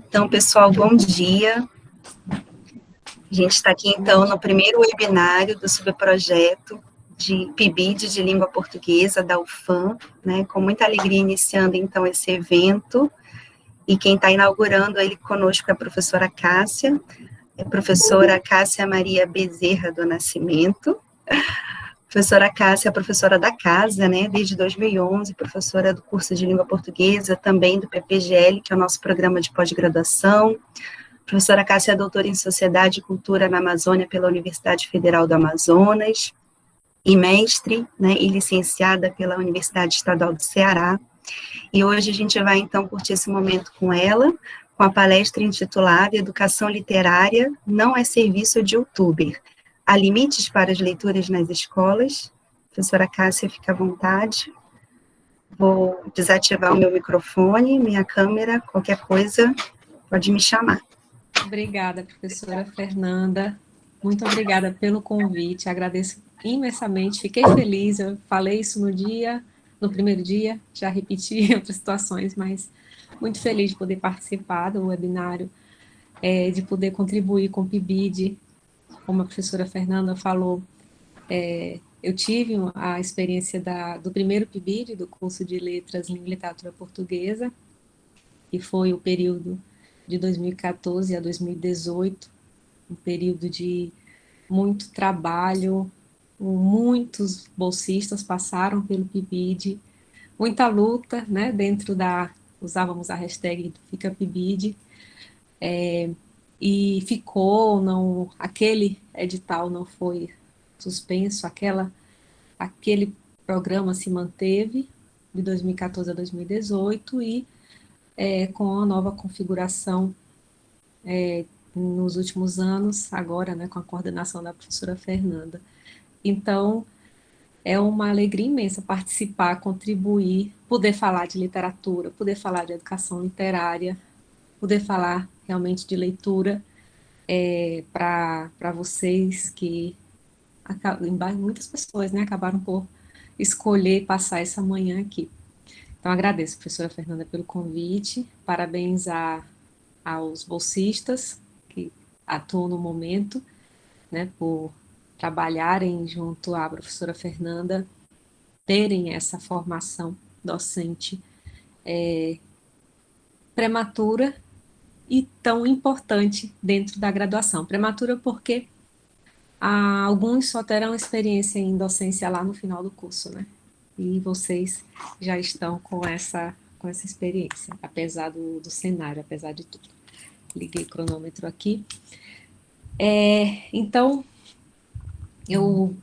Então, pessoal, bom dia. A gente está aqui, então, no primeiro webinário do subprojeto de PIBID de Língua Portuguesa da UFAM, né, com muita alegria iniciando, então, esse evento, e quem está inaugurando ele conosco é a professora Cássia, professora Cássia Maria Bezerra do Nascimento. Professora Cássia é professora da casa, né, desde 2011, professora do curso de Língua Portuguesa, também do PPGL, que é o nosso programa de pós-graduação. Professora Cássia é doutora em Sociedade e Cultura na Amazônia pela Universidade Federal do Amazonas, e mestre, né, e licenciada pela Universidade Estadual do Ceará. E hoje a gente vai, então, curtir esse momento com ela, com a palestra intitulada Educação Literária não é serviço de youtuber. Há limites para as leituras nas escolas? Professora Cássia, fica à vontade. Vou desativar o meu microfone, minha câmera, qualquer coisa, pode me chamar. Obrigada, professora Fernanda. Muito obrigada pelo convite. Agradeço imensamente. Fiquei feliz. Eu falei isso no primeiro dia, já repeti em outras situações, mas muito feliz de poder participar do webinário, de poder contribuir com o PIBID. Como a professora Fernanda falou, eu tive a experiência do primeiro PIBID, do curso de Letras, Língua e Literatura Portuguesa, que foi o período de 2014 a 2018, um período de muito trabalho, muitos bolsistas passaram pelo PIBID, muita luta, né, usávamos a hashtag Fica PIBID, e aquele edital não foi suspenso, aquele programa se manteve de 2014 a 2018 e com a nova configuração nos últimos anos, agora, né, com a coordenação da professora Fernanda. Então, é uma alegria imensa participar, contribuir, poder falar de literatura, poder falar de educação literária, poder falar realmente de leitura para vocês que muitas pessoas, né, acabaram por escolher passar essa manhã aqui. Então, agradeço, professora Fernanda, pelo convite, parabéns aos bolsistas que atuam no momento, né, por trabalharem junto à professora Fernanda, terem essa formação docente prematura e tão importante dentro da graduação. Prematura porque alguns só terão experiência em docência lá no final do curso, né? E vocês já estão com essa experiência, apesar do cenário, apesar de tudo. Liguei o cronômetro aqui. Então, eu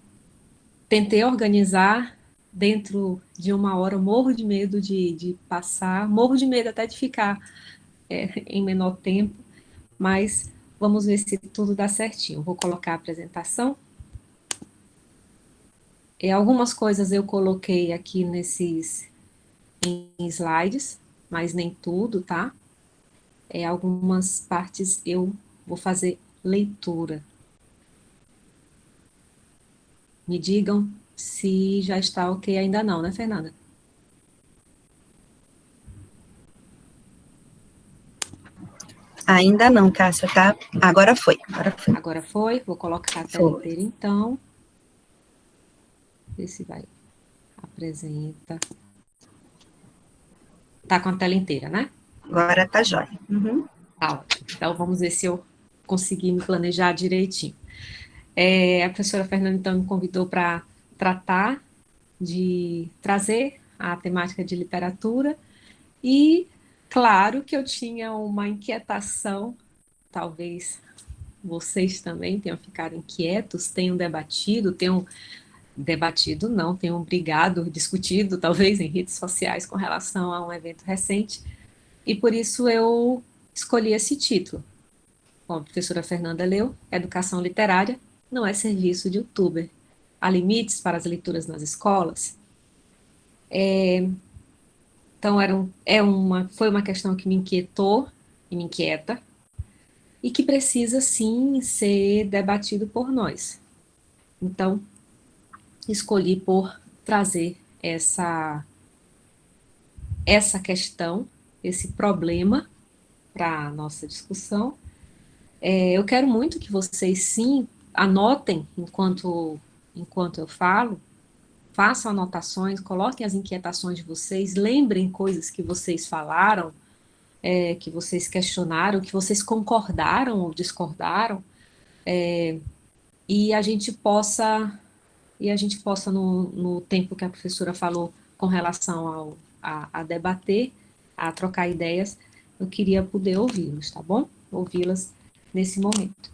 tentei organizar dentro de uma hora, morro de medo de passar, morro de medo até de ficar em menor tempo, mas vamos ver se tudo dá certinho. Vou colocar a apresentação. Algumas coisas eu coloquei aqui em slides, mas nem tudo, tá? Algumas partes eu vou fazer leitura. Me digam se já está ok, ainda não, né, Fernanda? Ainda não, Cássia, tá? Agora foi. Agora foi, vou colocar a tela inteira, então. Ver se vai. Apresenta. Tá com a tela inteira, né? Agora tá jóia. Uhum. Tá ótimo. Então, vamos ver se eu consegui me planejar direitinho. A professora Fernanda, então, me convidou para trazer a temática de literatura e, claro, que eu tinha uma inquietação, talvez vocês também tenham ficado inquietos, tenham brigado, discutido, talvez, em redes sociais com relação a um evento recente, e por isso eu escolhi esse título. Como a professora Fernanda leu, Educação Literária não é serviço de youtuber. Há limites para as leituras nas escolas? Então, foi uma questão que me inquietou e me inquieta, e que precisa, sim, ser debatido por nós. Então, escolhi por trazer essa questão, esse problema, para a nossa discussão. Eu quero muito que vocês, sim, anotem enquanto eu falo, façam anotações, coloquem as inquietações de vocês, lembrem coisas que vocês falaram, que vocês questionaram, que vocês concordaram ou discordaram, e a gente possa, no tempo que a professora falou com relação a debater, a trocar ideias, eu queria poder ouvi-los, tá bom? Ouvi-las nesse momento.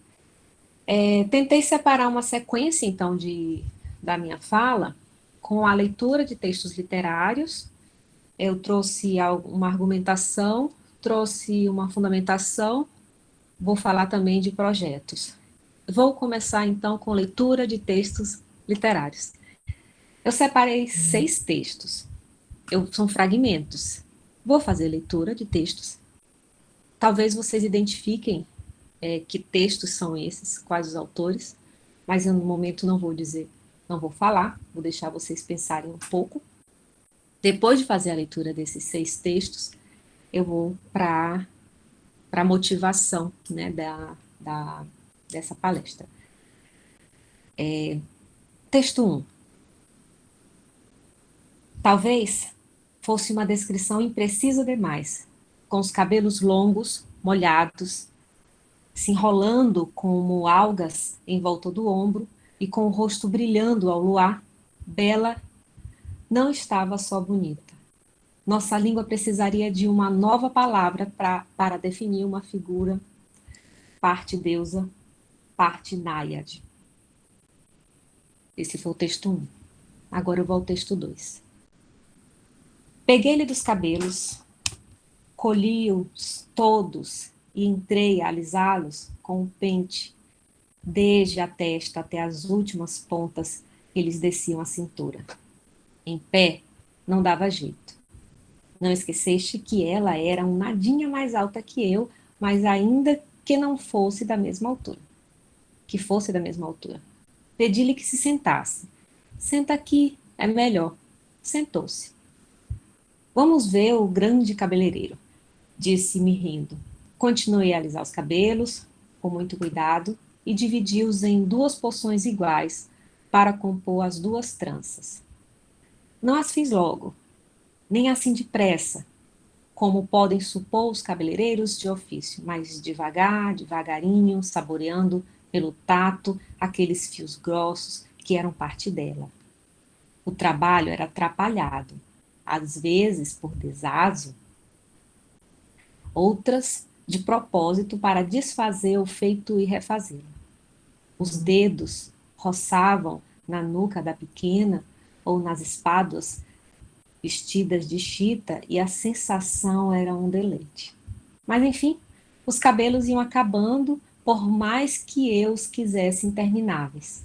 Tentei separar uma sequência, então, da minha fala com a leitura de textos literários. Eu trouxe uma argumentação, trouxe uma fundamentação, vou falar também de projetos. Vou começar, então, com leitura de textos literários. Eu separei 6 textos. São fragmentos. Vou fazer leitura de textos. Talvez vocês identifiquem que textos são esses, quais os autores, mas eu, no momento, não vou falar, vou deixar vocês pensarem um pouco. Depois de fazer a leitura desses 6 textos, eu vou para a motivação, né, dessa palestra. Texto 1. Talvez fosse uma descrição imprecisa demais, com os cabelos longos, molhados, se enrolando como algas em volta do ombro e com o rosto brilhando ao luar, Bela não estava só bonita. Nossa língua precisaria de uma nova palavra para definir uma figura, parte deusa, parte náiade. Esse foi o texto 1. Agora eu vou ao texto 2. Peguei-lhe dos cabelos, colhi-os todos e entrei a alisá-los com um pente, desde a testa até as últimas pontas que lhes desciam a cintura. Em pé, não dava jeito. Não esqueceste que ela era um nadinha mais alta que eu, mas ainda que não fosse da mesma altura. Pedi-lhe que se sentasse. Senta aqui, é melhor. Sentou-se. Vamos ver o grande cabeleireiro, disse-me rindo. Continuei a alisar os cabelos, com muito cuidado, e dividi-os em 2 porções iguais, para compor as 2 tranças. Não as fiz logo, nem assim depressa, como podem supor os cabeleireiros de ofício, mas devagarinho, saboreando pelo tato aqueles fios grossos que eram parte dela. O trabalho era atrapalhado, às vezes por desazo, outras de propósito para desfazer o feito e refazê-lo. Os dedos roçavam na nuca da pequena ou nas espáduas vestidas de chita e a sensação era um deleite. Mas, enfim, os cabelos iam acabando por mais que eu os quisesse intermináveis.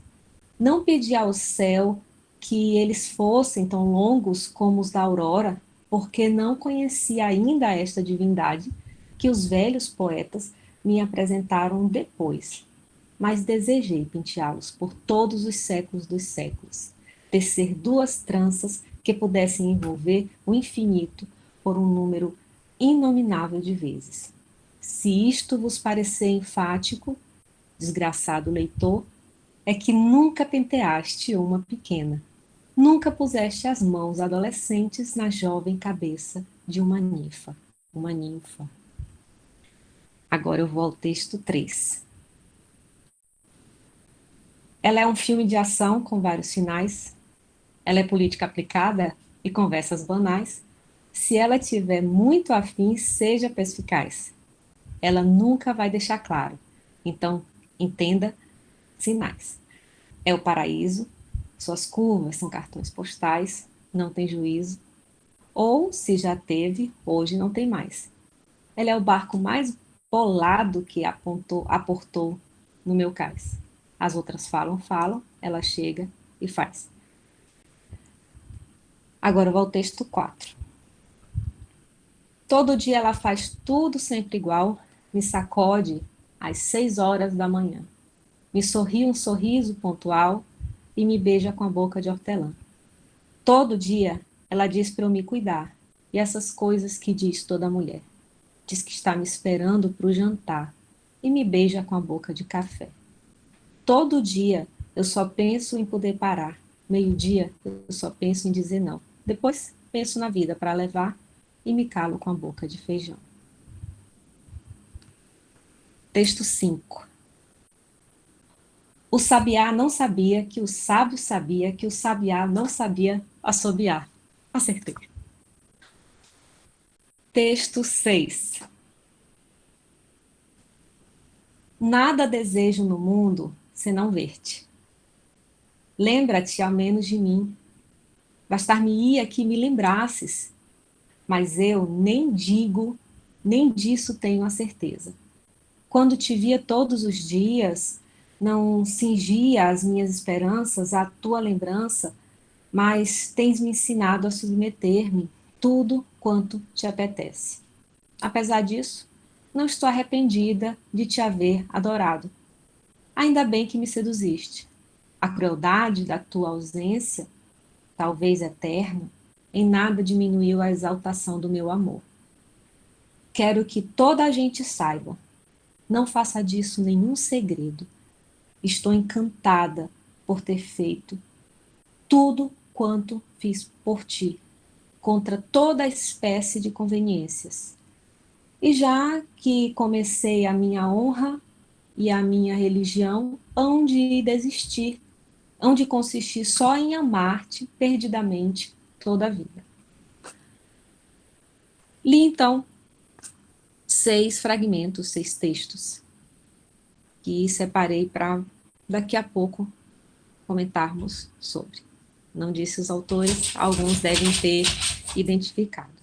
Não pedi ao céu que eles fossem tão longos como os da aurora, porque não conhecia ainda esta divindade que os velhos poetas me apresentaram depois. Mas desejei penteá-los por todos os séculos dos séculos, tecer 2 tranças que pudessem envolver o infinito por um número inominável de vezes. Se isto vos parecer enfático, desgraçado leitor, é que nunca penteaste uma pequena, nunca puseste as mãos adolescentes na jovem cabeça de uma ninfa. Agora eu vou ao texto 3. Ela é um filme de ação com vários finais. Ela é política aplicada e conversas banais. Se ela tiver muito afim, seja perspicaz. Ela nunca vai deixar claro. Então, entenda sinais. É o paraíso, suas curvas são cartões postais, não tem juízo. Ou, se já teve, hoje não tem mais. Ela é o barco mais bolado que aportou no meu cais. As outras falam, ela chega e faz. Agora eu vou ao texto 4. Todo dia ela faz tudo sempre igual, me sacode às 6 horas da manhã. Me sorri um sorriso pontual e me beija com a boca de hortelã. Todo dia ela diz para eu me cuidar, e essas coisas que diz toda mulher. diz que está me esperando para o jantar e me beija com a boca de café. Todo dia eu só penso em poder parar. Meio-dia eu só penso em dizer não. Depois penso na vida para levar e me calo com a boca de feijão. Texto 5. O sabiá não sabia que o sábio sabia que o sabiá não sabia assobiar. Acertei. Texto 6. Nada desejo no mundo senão ver-te. Lembra-te ao menos de mim. Bastar-me-ia que me lembrasses, mas eu nem digo, nem disso tenho a certeza. Quando te via todos os dias, não cingia as minhas esperanças à tua lembrança, mas tens me ensinado a submeter-me tudo quanto te apetece. Apesar disso, não estou arrependida de te haver adorado. Ainda bem que me seduziste. A crueldade da tua ausência, talvez eterna, em nada diminuiu a exaltação do meu amor. Quero que toda a gente saiba. Não faça disso nenhum segredo. Estou encantada por ter feito tudo quanto fiz por ti, contra toda espécie de conveniências. E já que comecei a minha honra e a minha religião, hão de desistir, hão de consistir só em amar-te perdidamente toda a vida. Li, então, 6 fragmentos, 6 textos, que separei para daqui a pouco comentarmos sobre. Não disse os autores, alguns devem ter identificado.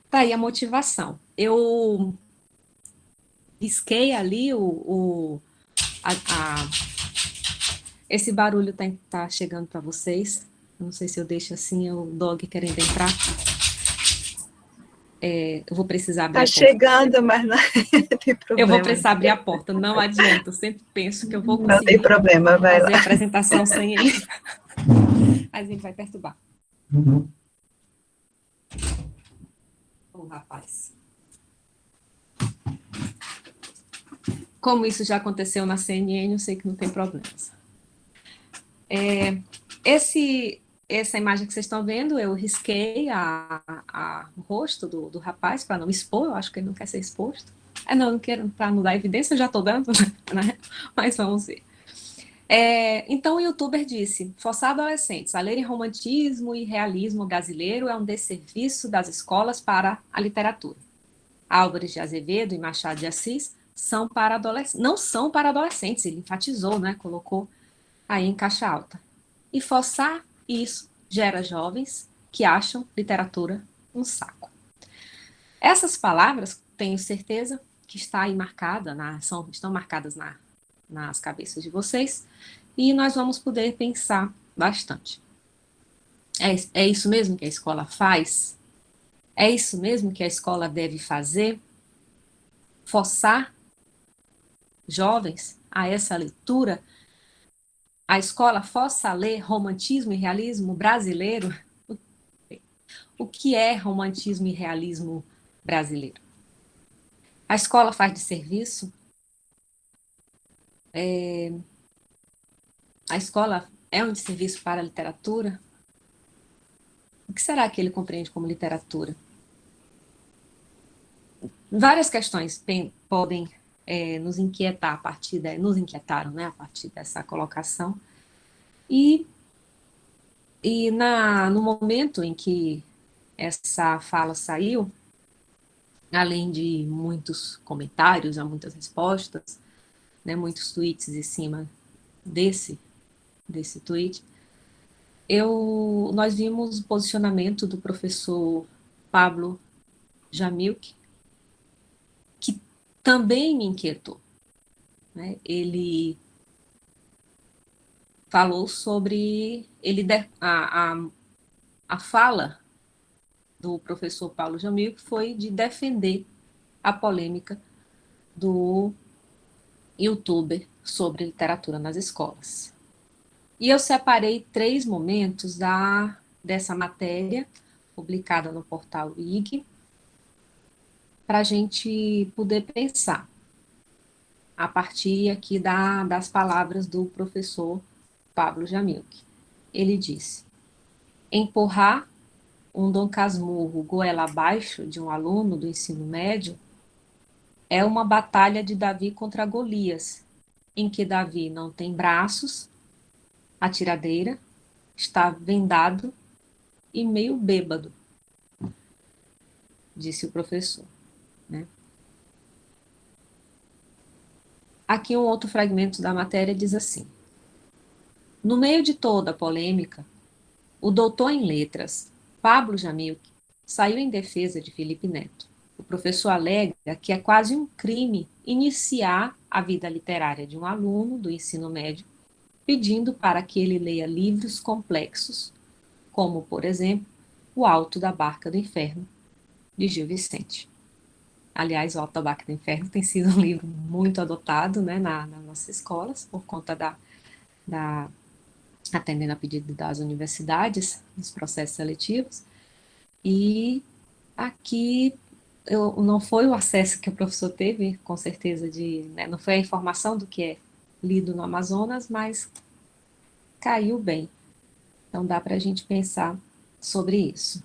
Tá aí a motivação. Eu risquei ali esse barulho tá chegando para vocês. Não sei se eu deixo assim, é o dog querendo entrar. Eu vou precisar abrir a porta. Tá chegando, mas não tem problema. Eu vou precisar abrir a porta, não adianta. Eu sempre penso que eu vou conseguir não tem problema, vai fazer lá. a apresentação sem ele. Mas ele vai perturbar. Ô, rapaz. Como isso já aconteceu na CNN, eu sei que não tem problemas. Essa imagem que vocês estão vendo, eu risquei o rosto do rapaz para não expor, eu acho que ele não quer ser exposto. Não quero, para não dar evidência, eu já estou dando, né? Mas vamos ver. Então o youtuber disse: forçar adolescentes a lerem romantismo e realismo brasileiro é um desserviço das escolas para a literatura. Álvares de Azevedo e Machado de Assis não são para adolescentes, ele enfatizou, né? Colocou aí em caixa alta. E forçar isso gera jovens que acham literatura um saco. Essas palavras, tenho certeza que está aí estão marcadas nas cabeças de vocês, e nós vamos poder pensar bastante. É isso mesmo que a escola faz? É isso mesmo que a escola deve fazer? Forçar jovens a essa leitura? A escola força a ler romantismo e realismo brasileiro? O que é romantismo e realismo brasileiro? A escola faz de serviço? A escola é um desserviço para a literatura? O que será que ele compreende como literatura? Várias questões podem nos inquietar nos inquietaram, né, a partir dessa colocação. E no momento em que essa fala saiu, além de muitos comentários, muitas respostas, né, muitos tweets em cima desse tweet, nós vimos o posicionamento do professor Pablo Jamilk, que também me inquietou. Né? Ele falou sobre a fala do professor Paulo Jamilk foi de defender a polêmica do youtuber sobre literatura nas escolas. E eu separei 3 momentos dessa matéria, publicada no portal IG, para a gente poder pensar a partir aqui das palavras do professor Pablo Jamilk. Ele disse: empurrar um Dom Casmurro goela abaixo de um aluno do ensino médio é uma batalha de Davi contra Golias, em que Davi não tem braços, a tiradeira, está vendado e meio bêbado, disse o professor. Né? Aqui um outro fragmento da matéria diz assim: no meio de toda a polêmica, o doutor em letras, Pablo Jamilk, saiu em defesa de Felipe Neto. O professor alega que é quase um crime iniciar a vida literária de um aluno do ensino médio pedindo para que ele leia livros complexos, como, por exemplo, O Alto da Barca do Inferno, de Gil Vicente. Aliás, O Alto da Barca do Inferno tem sido um livro muito adotado, né, nas nossas escolas, por conta atendendo a pedido das universidades, nos processos seletivos. E aqui não foi o acesso que o professor teve, com certeza, né, não foi a informação do que é lido no Amazonas, mas caiu bem. Então dá para a gente pensar sobre isso.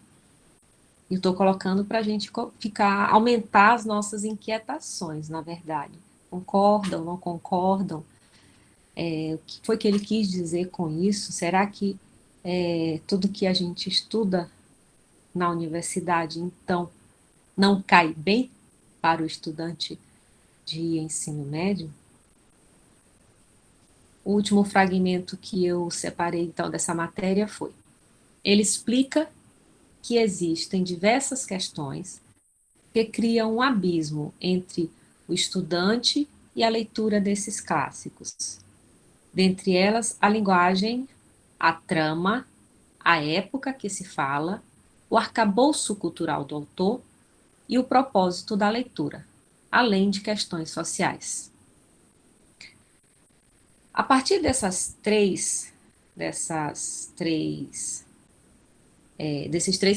E estou colocando para a gente aumentar as nossas inquietações, na verdade. Concordam, não concordam? O que foi que ele quis dizer com isso? Será que tudo que a gente estuda na universidade, então, não cai bem para o estudante de ensino médio? O último fragmento que eu separei, então, dessa matéria foi: ele explica que existem diversas questões que criam um abismo entre o estudante e a leitura desses clássicos. Dentre elas, a linguagem, a trama, a época que se fala, o arcabouço cultural do autor e o propósito da leitura, além de questões sociais. A partir desses três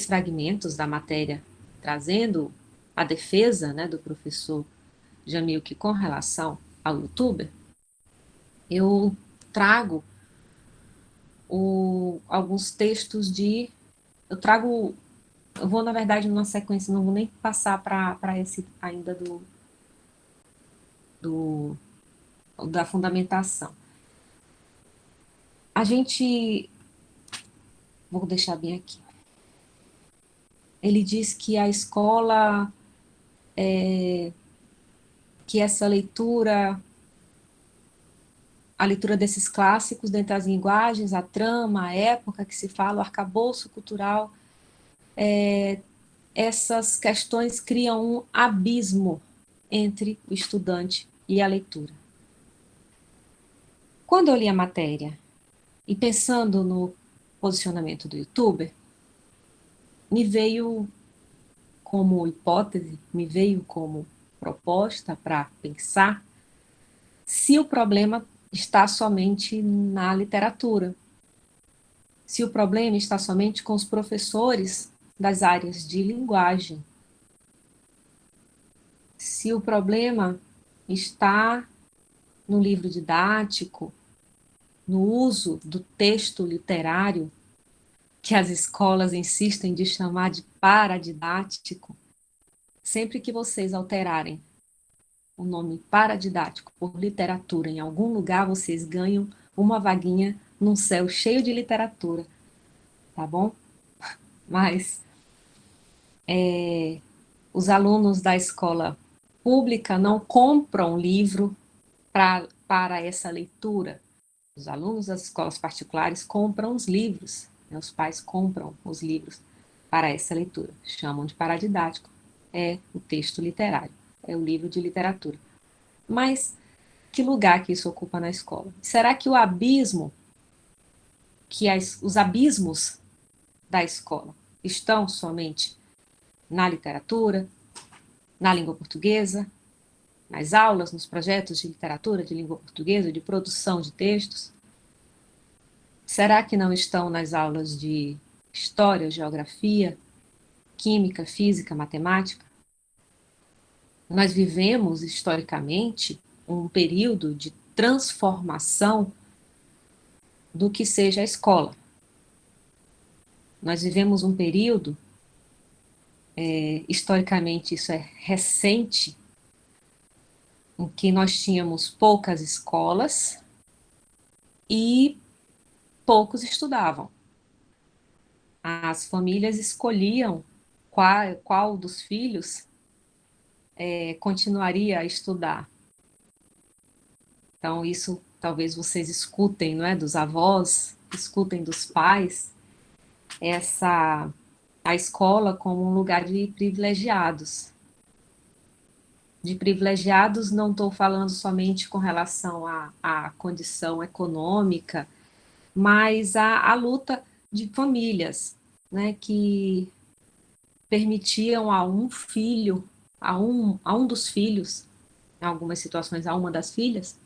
fragmentos da matéria, trazendo a defesa, né, do professor Jamilk com relação ao YouTube, eu trago alguns textos eu vou, na verdade, numa sequência, não vou nem passar para esse ainda da fundamentação. Vou deixar bem aqui. Ele diz que a escola, que essa leitura, a leitura desses clássicos, dentre as linguagens, a trama, a época que se fala, o arcabouço cultural, essas questões criam um abismo entre o estudante e a leitura. Quando eu li a matéria, e pensando no posicionamento do YouTube, me veio como hipótese, me veio como proposta para pensar se o problema está somente na literatura, se o problema está somente com os professores das áreas de linguagem, se o problema está no livro didático, no uso do texto literário, que as escolas insistem de chamar de paradidático. Sempre que vocês alterarem o nome paradidático por literatura em algum lugar, vocês ganham uma vaguinha num céu cheio de literatura, tá bom? Mas os alunos da escola pública não compram livro para essa leitura. Os alunos das escolas particulares compram os livros, né? Os pais compram os livros para essa leitura. Chamam de paradidático. É o texto literário, é o livro de literatura. Mas que lugar que isso ocupa na escola? Será que o abismo, os abismos da escola estão somente na literatura, na língua portuguesa, nas aulas, nos projetos de literatura, de língua portuguesa, de produção de textos? Será que não estão nas aulas de história, geografia, química, física, matemática, nós vivemos, historicamente, um período de transformação do que seja a escola. Nós vivemos um período, historicamente isso é recente, em que nós tínhamos poucas escolas e poucos estudavam. As famílias escolhiam qual dos filhos continuaria a estudar. Então, isso talvez vocês escutem, não é? Dos avós, escutem dos pais, a escola como um lugar de privilegiados. De privilegiados, não estou falando somente com relação à condição econômica, mas a luta de famílias, né, que permitiam a um filho, a um dos filhos, em algumas situações a uma das filhas,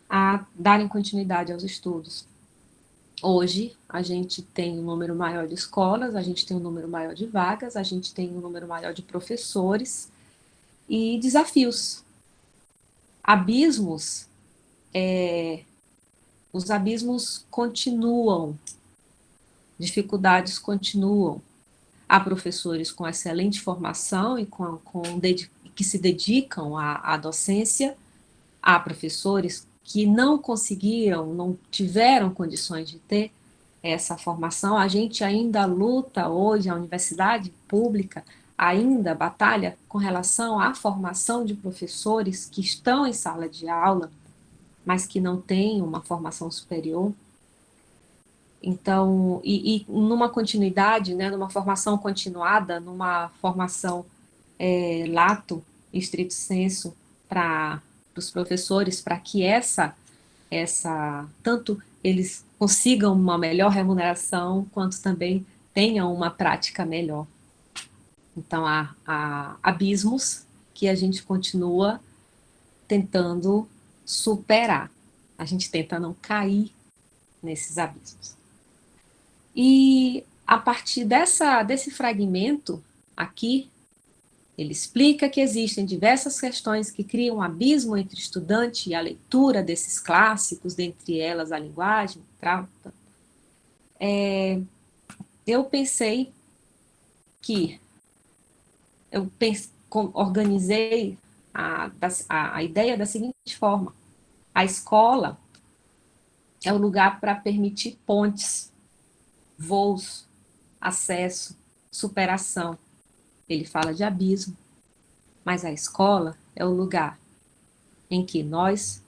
a darem continuidade aos estudos. Hoje, a gente tem um número maior de escolas, a gente tem um número maior de vagas, a gente tem um número maior de professores e desafios. Abismos, os abismos continuam, dificuldades continuam. Há professores com excelente formação e que se dedicam à docência, há professores que não conseguiram, não tiveram condições de ter essa formação. A gente ainda luta hoje, a universidade pública ainda batalha com relação à formação de professores que estão em sala de aula, mas que não têm uma formação superior. Então, e numa continuidade, né, numa formação continuada, numa formação lato, estrito sensu, para os professores, para que tanto eles consigam uma melhor remuneração, quanto também tenham uma prática melhor. Então, há abismos que a gente continua tentando superar. A gente tenta não cair nesses abismos. E a partir desse fragmento aqui, ele explica que existem diversas questões que criam um abismo entre o estudante e a leitura desses clássicos, dentre elas a linguagem, trata. Eu pensei que organizei a ideia da seguinte forma: a escola é o lugar para permitir pontes, voos, acesso, superação. Ele fala de abismo, mas a escola é o lugar em que nós,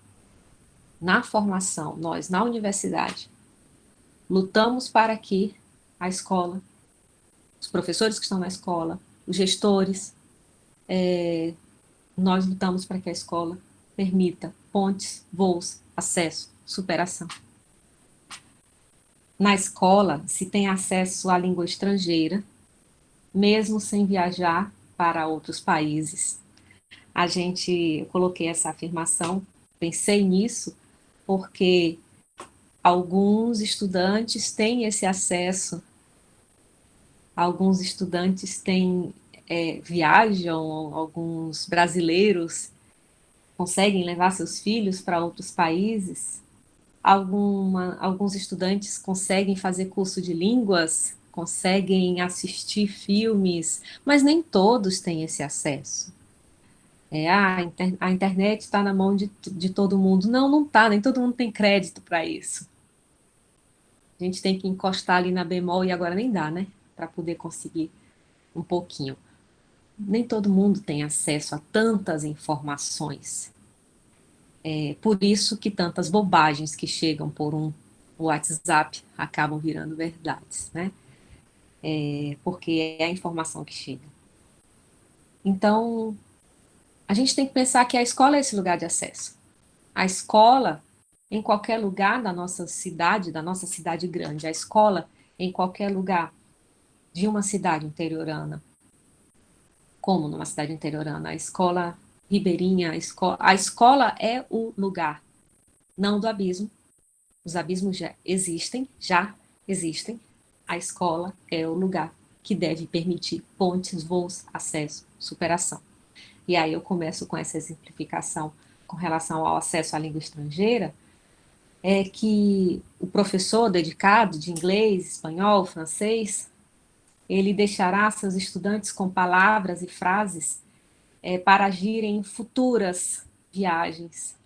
na formação, nós na universidade, lutamos para que a escola, os professores que estão na escola, os gestores, nós lutamos para que a escola permita pontes, voos, acesso, superação. Na escola, se tem acesso à língua estrangeira, mesmo sem viajar para outros países. Eu coloquei essa afirmação, pensei nisso, porque alguns estudantes têm esse acesso, alguns estudantes viajam, alguns brasileiros conseguem levar seus filhos para outros países, alguns estudantes conseguem fazer curso de línguas, conseguem assistir filmes, mas nem todos têm esse acesso. A internet está na mão de todo mundo. Não, não está, nem todo mundo tem crédito para isso. A gente tem que encostar ali na bemol e agora nem dá, né? Para poder conseguir um pouquinho. Nem todo mundo tem acesso a tantas informações. Por isso que tantas bobagens que chegam por um WhatsApp acabam virando verdades, né? Porque é a informação que chega. Então, a gente tem que pensar que a escola é esse lugar de acesso. A escola, em qualquer lugar da nossa cidade grande, a escola em qualquer lugar de uma cidade interiorana, como numa cidade interiorana, a escola ribeirinha, a escola é o lugar, não do abismo. Os abismos já existem, a escola é o lugar que deve permitir pontes, voos, acesso, superação. E aí eu começo com essa exemplificação com relação ao acesso à língua estrangeira, é que o professor dedicado de inglês, espanhol, francês, ele deixará seus estudantes com palavras e frases para agirem em futuras viagens,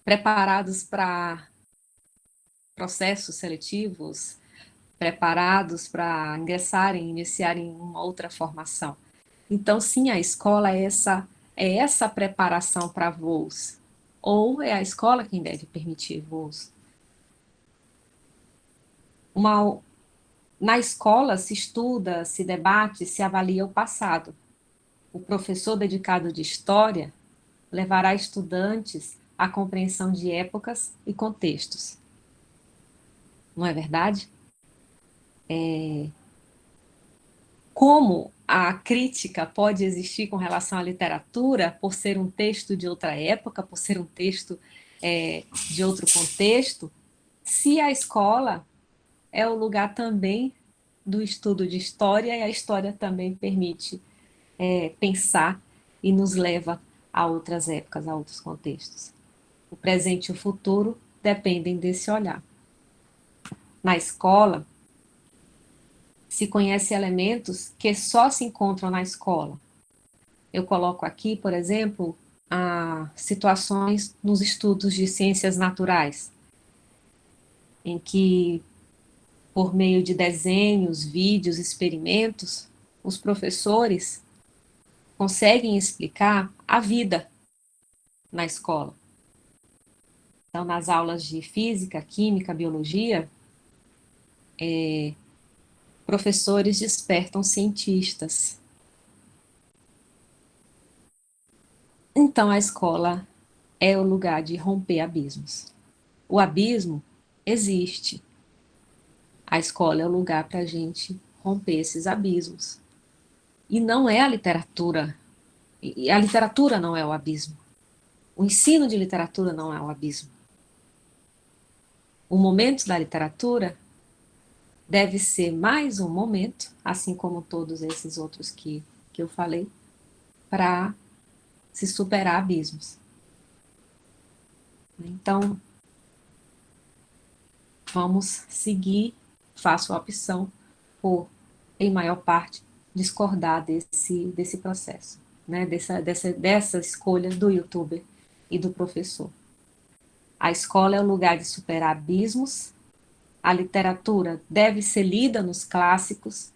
preparados para processos seletivos, preparados para iniciarem uma outra formação. Então, sim, a escola é essa preparação para voos, ou é a escola quem deve permitir voos. Na escola se estuda, se debate, se avalia o passado. O professor dedicado de história levará estudantes à compreensão de épocas e contextos. Não é verdade? Como a crítica pode existir com relação à literatura por ser um texto de outra época, por ser um texto de outro contexto, se a escola é o lugar também do estudo de história, e a história também permite pensar e nos leva a outras épocas, a outros contextos. O presente e o futuro dependem desse olhar. Na escola, se conhece elementos que só se encontram na escola. Eu coloco aqui, por exemplo, situações nos estudos de ciências naturais, em que, por meio de desenhos, vídeos, experimentos, os professores conseguem explicar a vida na escola. Então, nas aulas de física, química, biologia, professores despertam cientistas. Então, a escola é o lugar de romper abismos. O abismo existe. A escola é o lugar para a gente romper esses abismos. E não é a literatura. E a literatura não é o abismo. O ensino de literatura não é o abismo. O momento da literatura deve ser mais um momento, assim como todos esses outros que eu falei, para se superar abismos. Então, vamos seguir, faço a opção por, em maior parte, discordar desse processo, né? dessa escolha do youtuber e do professor. A escola é o lugar de superar abismos, a literatura deve ser lida nos clássicos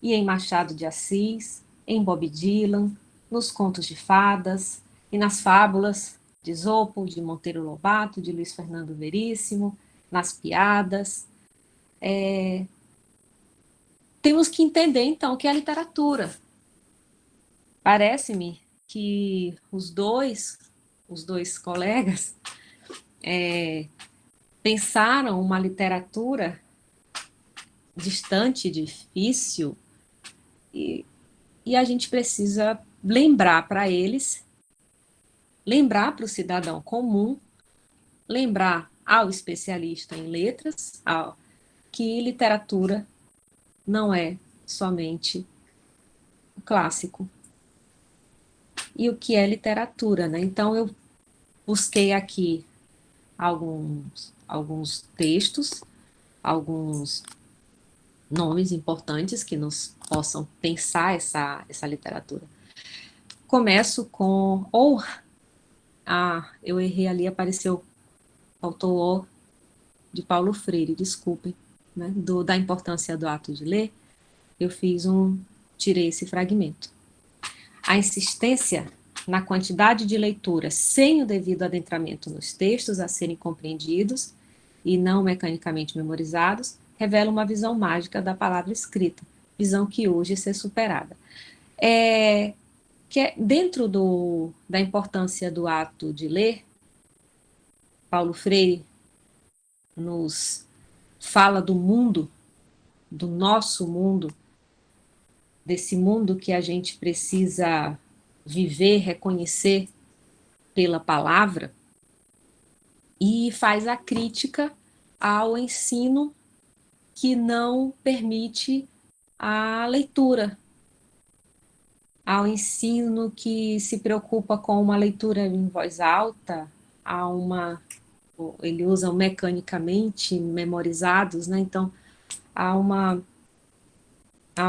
e em Machado de Assis, em Bob Dylan, nos contos de fadas e nas fábulas de Esopo, de Monteiro Lobato, de Luiz Fernando Veríssimo, nas piadas. Temos que entender, então, o que é literatura. Parece-me que os dois colegas pensaram uma literatura distante, difícil, e a gente precisa lembrar para eles, lembrar para o cidadão comum, lembrar ao especialista em letras, que literatura não é somente o clássico. E o que é literatura, né? Então, eu busquei aqui alguns textos, alguns nomes importantes que nos possam pensar essa literatura. Começo com... eu errei ali, faltou o de Paulo Freire, desculpem, né? Da importância do ato de ler, eu tirei esse fragmento. A insistência na quantidade de leituras sem o devido adentramento nos textos a serem compreendidos e não mecanicamente memorizados, revela uma visão mágica da palavra escrita, visão que urge ser superada. Dentro da importância do ato de ler, Paulo Freire nos fala do mundo, do nosso mundo, desse mundo que a gente precisa viver, reconhecer pela palavra, e faz a crítica ao ensino que não permite a leitura, ao ensino que se preocupa com uma leitura em voz alta, ele usa mecanicamente memorizados, né? Então, há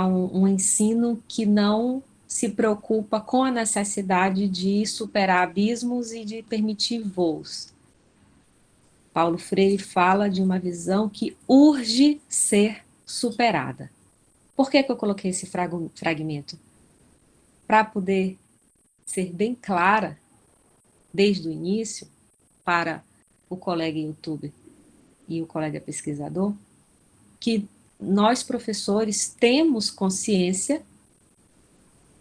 um ensino que não se preocupa com a necessidade de superar abismos e de permitir voos. Paulo Freire fala de uma visão que urge ser superada. Por que eu coloquei esse fragmento? Para poder ser bem clara, desde o início, para o colega youtuber e o colega pesquisador, que nós, professores, temos consciência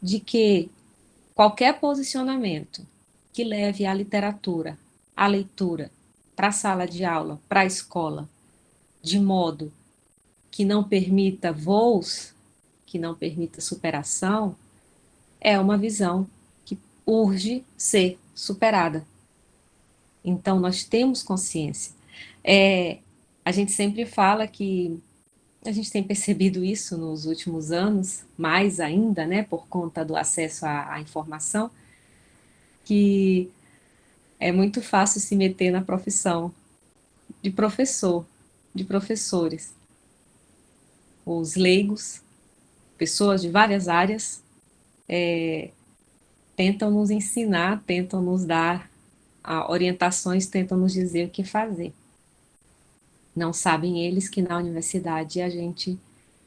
de que qualquer posicionamento que leve a literatura, a leitura, para a sala de aula, para a escola, de modo que não permita voos, que não permita superação, é uma visão que urge ser superada. Então, nós temos consciência. A gente sempre fala que a gente tem percebido isso nos últimos anos, mais ainda, né, por conta do acesso à informação, que é muito fácil se meter na profissão de professor, de professores. Os leigos, pessoas de várias áreas, tentam nos ensinar, tentam nos dar orientações, tentam nos dizer o que fazer. Não sabem eles que na universidade a gente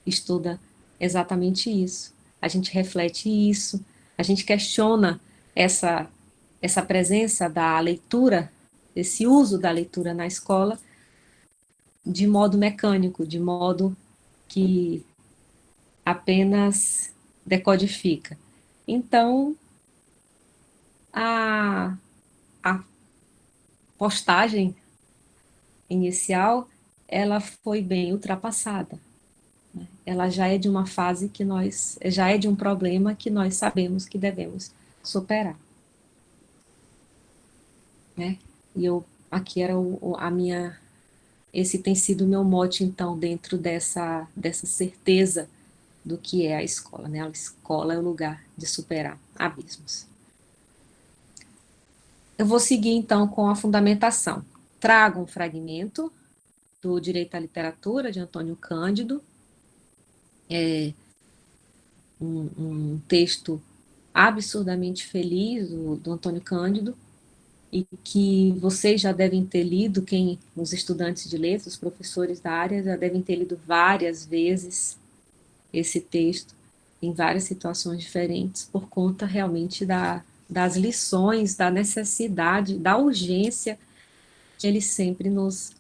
estuda exatamente isso. A gente reflete isso, a gente questiona essa presença da leitura, esse uso da leitura na escola, de modo mecânico, de modo que apenas decodifica. Então, a postagem inicial, ela foi bem ultrapassada. Ela já é de uma fase que já é de um problema que nós sabemos que devemos superar. Né? E aqui era esse tem sido o meu mote, então, dentro dessa certeza do que é a escola, né? A escola é o lugar de superar abismos. Eu vou seguir, então, com a fundamentação. Trago um fragmento do Direito à Literatura, de Antônio Cândido, um texto absurdamente feliz do Antônio Cândido, e que vocês já devem ter lido, os estudantes de letras, os professores da área, já devem ter lido várias vezes esse texto, em várias situações diferentes, por conta realmente das lições, da necessidade, da urgência que ele sempre nos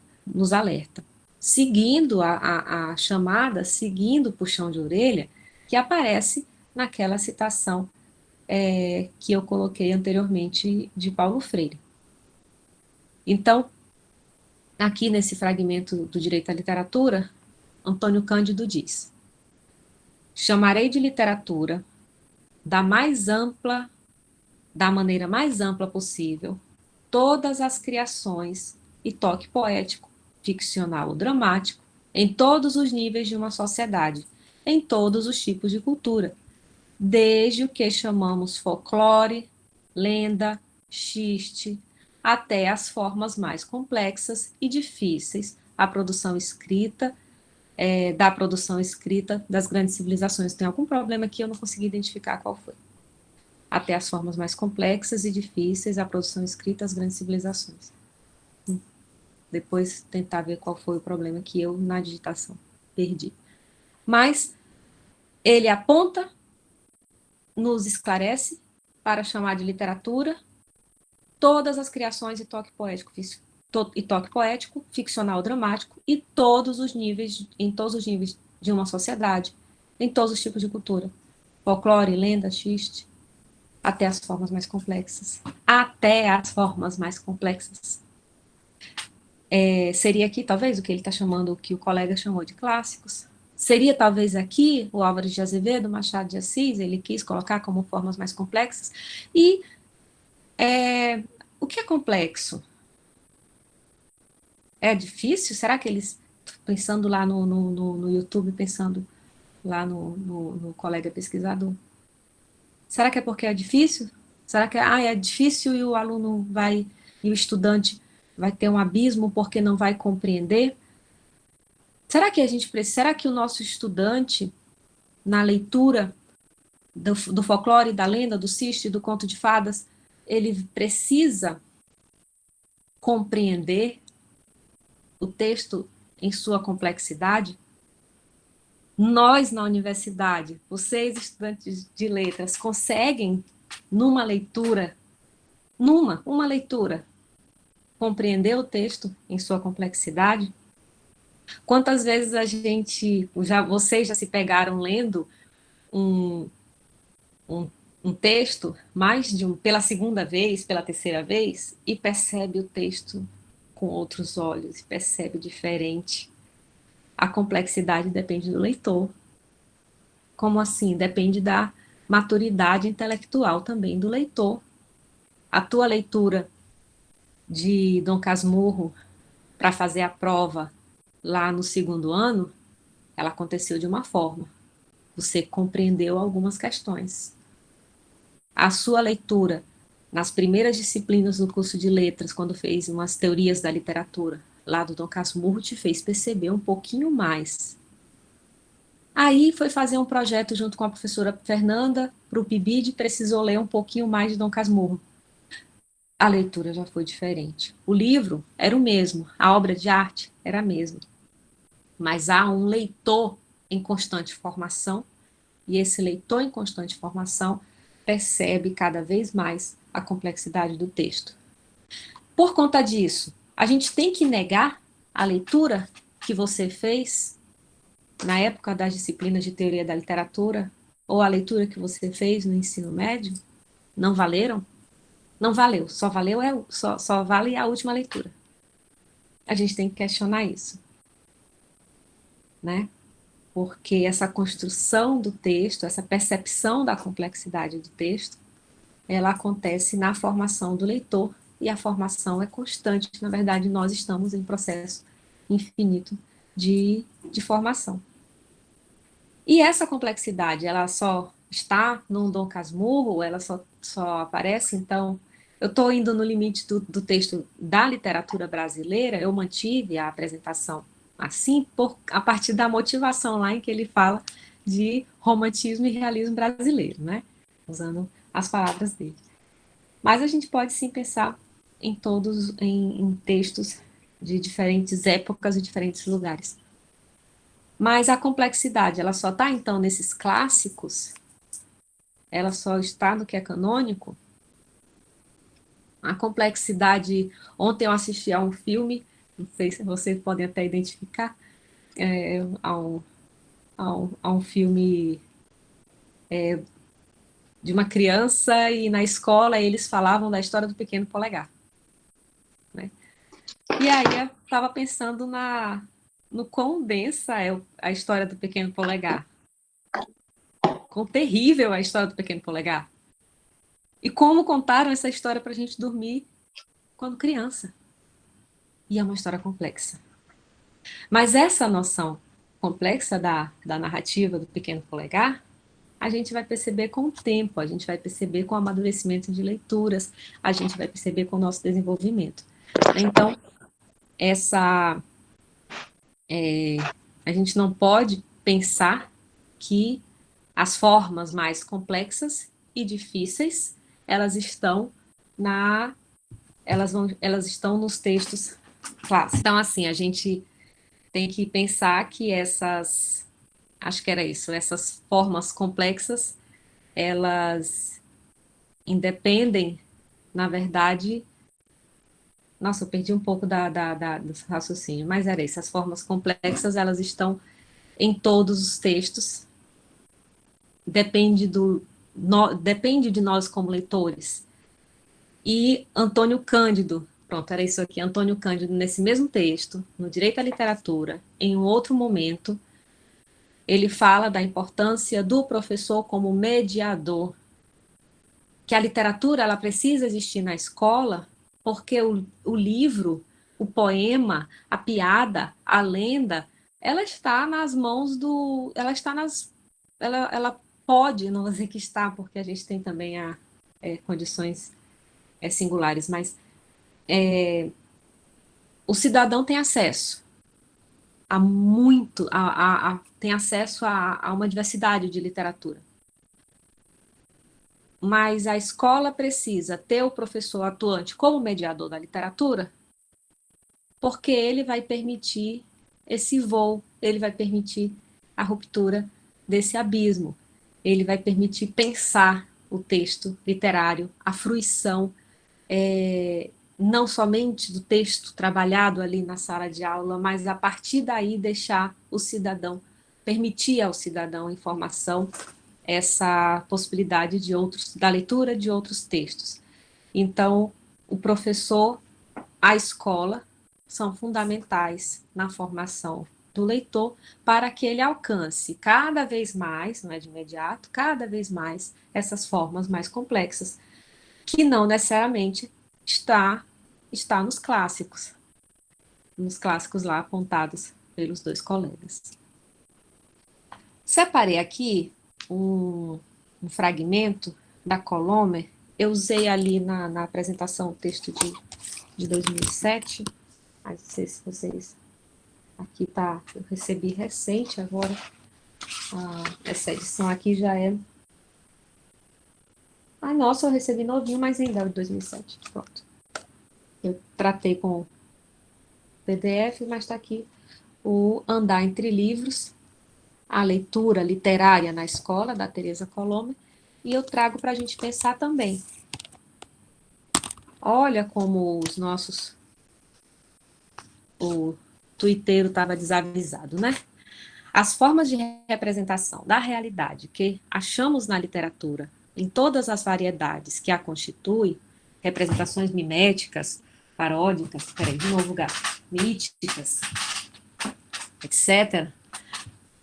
alerta. Seguindo a chamada, seguindo o puxão de orelha, que aparece naquela citação que eu coloquei anteriormente de Paulo Freire. Então, aqui nesse fragmento do Direito à Literatura, Antônio Cândido diz: chamarei de literatura da maneira mais ampla possível, todas as criações e toque poético, ficcional ou dramático, em todos os níveis de uma sociedade, em todos os tipos de cultura, desde o que chamamos folclore, lenda, xiste, até as formas mais complexas e difíceis, da produção escrita das grandes civilizações. Tem algum problema aqui, eu não consegui identificar qual foi. Até as formas mais complexas e difíceis, a produção escrita das grandes civilizações. Depois tentar ver qual foi o problema que eu, na digitação, perdi. Mas ele aponta, nos esclarece, para chamar de literatura todas as criações e toque poético, ficcional, dramático, e em todos os níveis de uma sociedade, em todos os tipos de cultura. Folclore, lenda, xiste, até as formas mais complexas. Até as formas mais complexas. Seria aqui, talvez, o que ele está chamando, o que o colega chamou de clássicos. Seria, talvez, aqui, o Álvares de Azevedo, Machado de Assis, ele quis colocar como formas mais complexas. E o que é complexo? É difícil? Será que eles pensando lá no YouTube, pensando lá no colega pesquisador. Será que é porque é difícil? Será que é difícil e o aluno vai, e o estudante vai ter um abismo porque não vai compreender? Será que o nosso estudante, na leitura do folclore, da lenda, do cisto e do conto de fadas, ele precisa compreender o texto em sua complexidade? Nós, na universidade, vocês, estudantes de letras, conseguem, numa leitura, uma leitura, compreender o texto em sua complexidade? Quantas vezes vocês já se pegaram lendo um, um, um texto pela segunda vez, pela terceira vez, e percebe o texto com outros olhos, percebe diferente? A complexidade depende do leitor. Como assim? Depende da maturidade intelectual também do leitor. A tua leitura de Dom Casmurro para fazer a prova lá no segundo ano, ela aconteceu de uma forma. Você compreendeu algumas questões. A sua leitura nas primeiras disciplinas do curso de letras, quando fez umas teorias da literatura, lá do Dom Casmurro, te fez perceber um pouquinho mais. Aí foi fazer um projeto junto com a professora Fernanda para o PIBID, precisou ler um pouquinho mais de Dom Casmurro. A leitura já foi diferente. O livro era o mesmo, a obra de arte era a mesma. Mas há um leitor em constante formação, e esse leitor em constante formação percebe cada vez mais a complexidade do texto. Por conta disso, a gente tem que negar a leitura que você fez na época das disciplinas de teoria da literatura, ou a leitura que você fez no ensino médio? Não valeram? Não valeu, só vale a última leitura. A gente tem que questionar isso, né? Porque essa construção do texto, essa percepção da complexidade do texto, ela acontece na formação do leitor, e a formação é constante. Na verdade, nós estamos em processo infinito de formação. E essa complexidade, ela só está num Dom Casmurro, ela só aparece, então, eu estou indo no limite do texto da literatura brasileira, eu mantive a apresentação assim, a partir da motivação lá em que ele fala de romantismo e realismo brasileiro, né? Usando as palavras dele. Mas a gente pode sim pensar em textos de diferentes épocas e diferentes lugares. Mas a complexidade, ela só está, então, nesses clássicos? Ela só está no que é canônico? A complexidade... Ontem eu assisti a um filme, não sei se vocês podem até identificar, a um filme de uma criança, e na escola eles falavam da história do Pequeno Polegar, né? E aí eu estava pensando no quão densa é a história do Pequeno Polegar. Quão terrível é a história do Pequeno Polegar. E como contaram essa história para a gente dormir quando criança. E é uma história complexa. Mas essa noção complexa da narrativa do Pequeno Polegar, a gente vai perceber com o tempo, a gente vai perceber com o amadurecimento de leituras, a gente vai perceber com o nosso desenvolvimento. Então, a gente não pode pensar que as formas mais complexas e difíceis, elas estão nos textos clássicos. Então, assim, a gente tem que pensar que acho que era isso, essas formas complexas, elas independem, na verdade... Nossa, eu perdi um pouco do raciocínio, mas era isso, as formas complexas, elas estão em todos os textos, depende de nós como leitores. E Antônio Cândido, pronto, era isso aqui, Antônio Cândido, nesse mesmo texto, no Direito à Literatura, em um outro momento, ele fala da importância do professor como mediador, que a literatura, ela precisa existir na escola, porque o livro, o poema, a piada, a lenda, ela está nas mãos ela está ela pode, não vou dizer que está, porque a gente tem também condições singulares, mas o cidadão tem acesso a muito, tem acesso a uma diversidade de literatura. Mas a escola precisa ter o professor atuante como mediador da literatura, porque ele vai permitir esse voo, ele vai permitir a ruptura desse abismo, ele vai permitir pensar o texto literário, a fruição, não somente do texto trabalhado ali na sala de aula, mas a partir daí deixar o cidadão, permitir ao cidadão informação, essa possibilidade da leitura de outros textos. Então, o professor, a escola, são fundamentais na formação do leitor para que ele alcance cada vez mais, não é de imediato, cada vez mais essas formas mais complexas, que não necessariamente está nos clássicos lá apontados pelos dois colegas. Separei aqui um fragmento da Colomé. Eu usei ali na apresentação o texto de 2007, mas não sei se vocês... Aqui tá, eu recebi recente agora, essa edição aqui já é... nossa, eu recebi novinho, mas ainda é de 2007, pronto. Eu tratei com PDF, mas está aqui o Andar Entre Livros, a leitura literária na escola, da Teresa Colomé, e eu trago para a gente pensar também. Olha como o tuiteiro estava desavisado, né? As formas de representação da realidade que achamos na literatura, em todas as variedades que a constituem, representações miméticas, paródicas, míticas, etc.,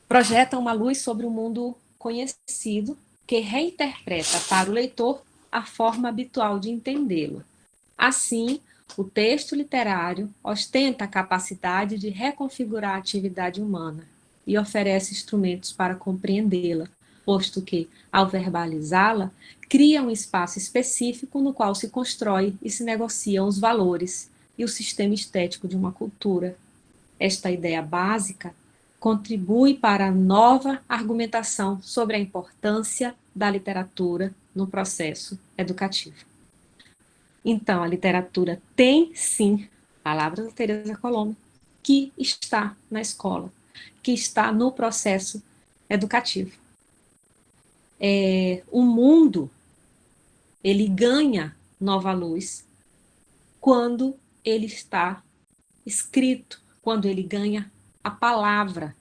projetam uma luz sobre o mundo conhecido que reinterpreta para o leitor a forma habitual de entendê-lo. Assim, o texto literário ostenta a capacidade de reconfigurar a atividade humana e oferece instrumentos para compreendê-la, posto que, ao verbalizá-la, cria um espaço específico no qual se constrói e se negociam os valores e o sistema estético de uma cultura. Esta ideia básica contribui para a nova argumentação sobre a importância da literatura no processo educativo. Então, a literatura tem, sim, palavras da Teresa Colomé, que está na escola, que está no processo educativo. O mundo, ele ganha nova luz quando ele está escrito, quando ele ganha a palavra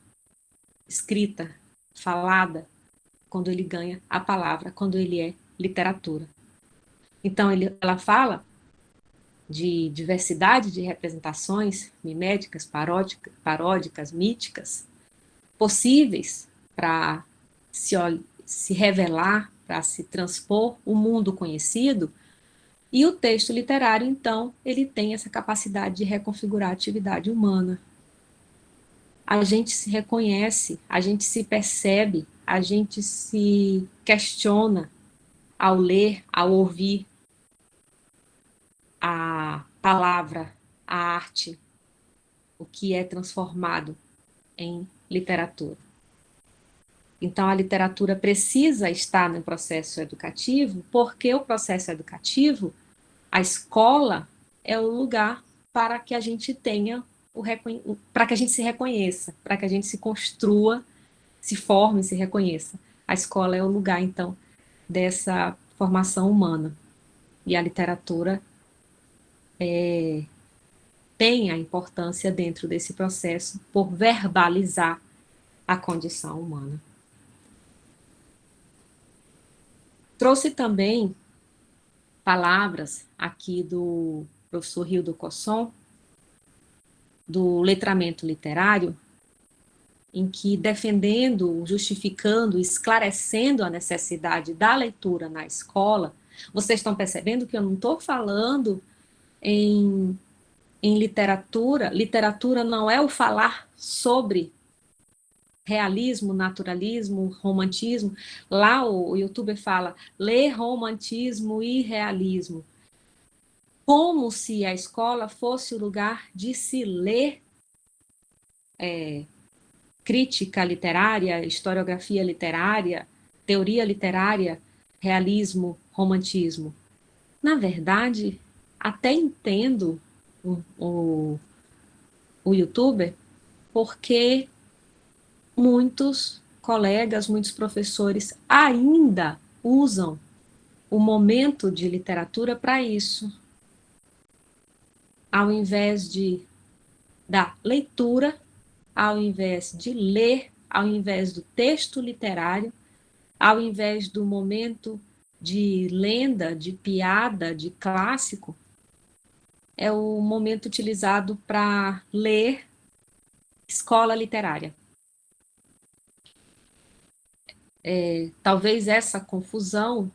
escrita, falada, quando ele ganha a palavra, quando ele é literatura. Então, ela fala de diversidade de representações miméticas, paródicas, míticas, possíveis para se revelar, para se transpor o mundo conhecido, e o texto literário, então, ele tem essa capacidade de reconfigurar a atividade humana. A gente se reconhece, a gente se percebe, a gente se questiona ao ler, ao ouvir a palavra, a arte, o que é transformado em literatura. Então, a literatura precisa estar no processo educativo, porque o processo educativo, a escola, é o lugar para que a gente tenha para que a gente se reconheça, para que a gente se construa, se forme, se reconheça. A escola é o lugar, então, dessa formação humana. E a literatura tem a importância dentro desse processo por verbalizar a condição humana. Trouxe também palavras aqui do professor Hildo Cosson, do letramento literário, em que defendendo, justificando, esclarecendo a necessidade da leitura na escola, vocês estão percebendo que eu não estou falando em literatura. Literatura não é o falar sobre realismo, naturalismo, romantismo. Lá o youtuber fala, ler romantismo e realismo. Como se a escola fosse o lugar de se ler crítica literária, historiografia literária, teoria literária, realismo, romantismo. Na verdade, até entendo o youtuber, porque muitos colegas, muitos professores ainda usam o momento de literatura para isso. Ao invés da leitura, ao invés de ler, ao invés do texto literário, ao invés do momento de lenda, de piada, de clássico, é o momento utilizado para ler escola literária. Talvez essa confusão,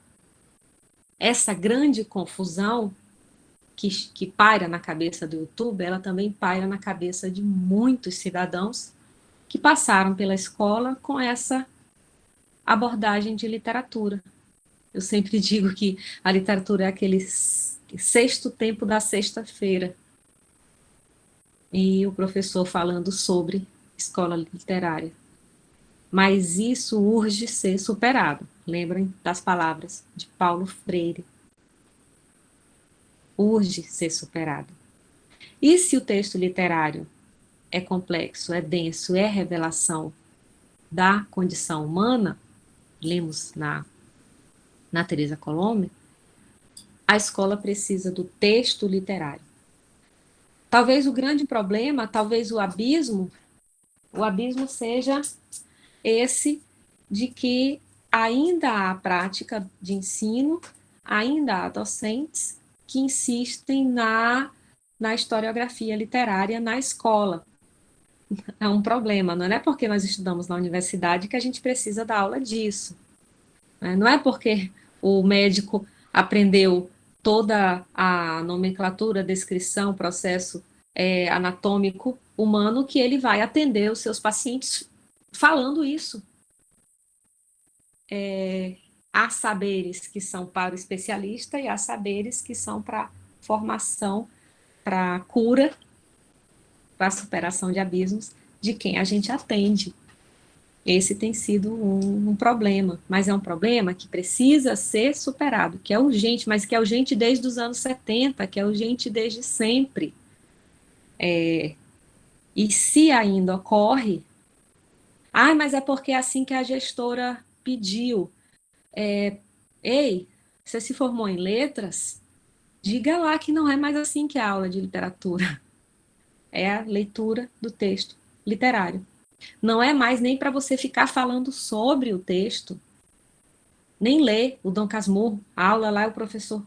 essa grande confusão que paira na cabeça do YouTube, ela também paira na cabeça de muitos cidadãos que passaram pela escola com essa abordagem de literatura. Eu sempre digo que a literatura é aquele sexto tempo da sexta-feira. E o professor falando sobre escola literária. Mas isso urge ser superado. Lembrem das palavras de Paulo Freire. Urge ser superado. E se o texto literário é complexo, é denso, é revelação da condição humana, lemos na Teresa Colombo, a escola precisa do texto literário. Talvez o grande problema, talvez o abismo seja esse de que ainda há prática de ensino, ainda há docentes que insistem na historiografia literária na escola. É um problema, não é porque nós estudamos na universidade que a gente precisa dar aula disso. Não é porque o médico aprendeu toda a nomenclatura, descrição, processo anatômico humano que ele vai atender os seus pacientes falando isso. Há saberes que são para o especialista e há saberes que são para formação, para cura, para superação de abismos de quem a gente atende. Esse tem sido um problema, mas é um problema que precisa ser superado, que é urgente, mas que é urgente desde os anos 70, que é urgente desde sempre. E se ainda ocorre, mas é porque é assim que a gestora pediu. Ei, você se formou em letras? Diga lá que não é mais assim que a aula de literatura. É a leitura do texto literário. Não é mais nem para você ficar falando sobre o texto, nem ler o Dom Casmurro. A aula lá é o professor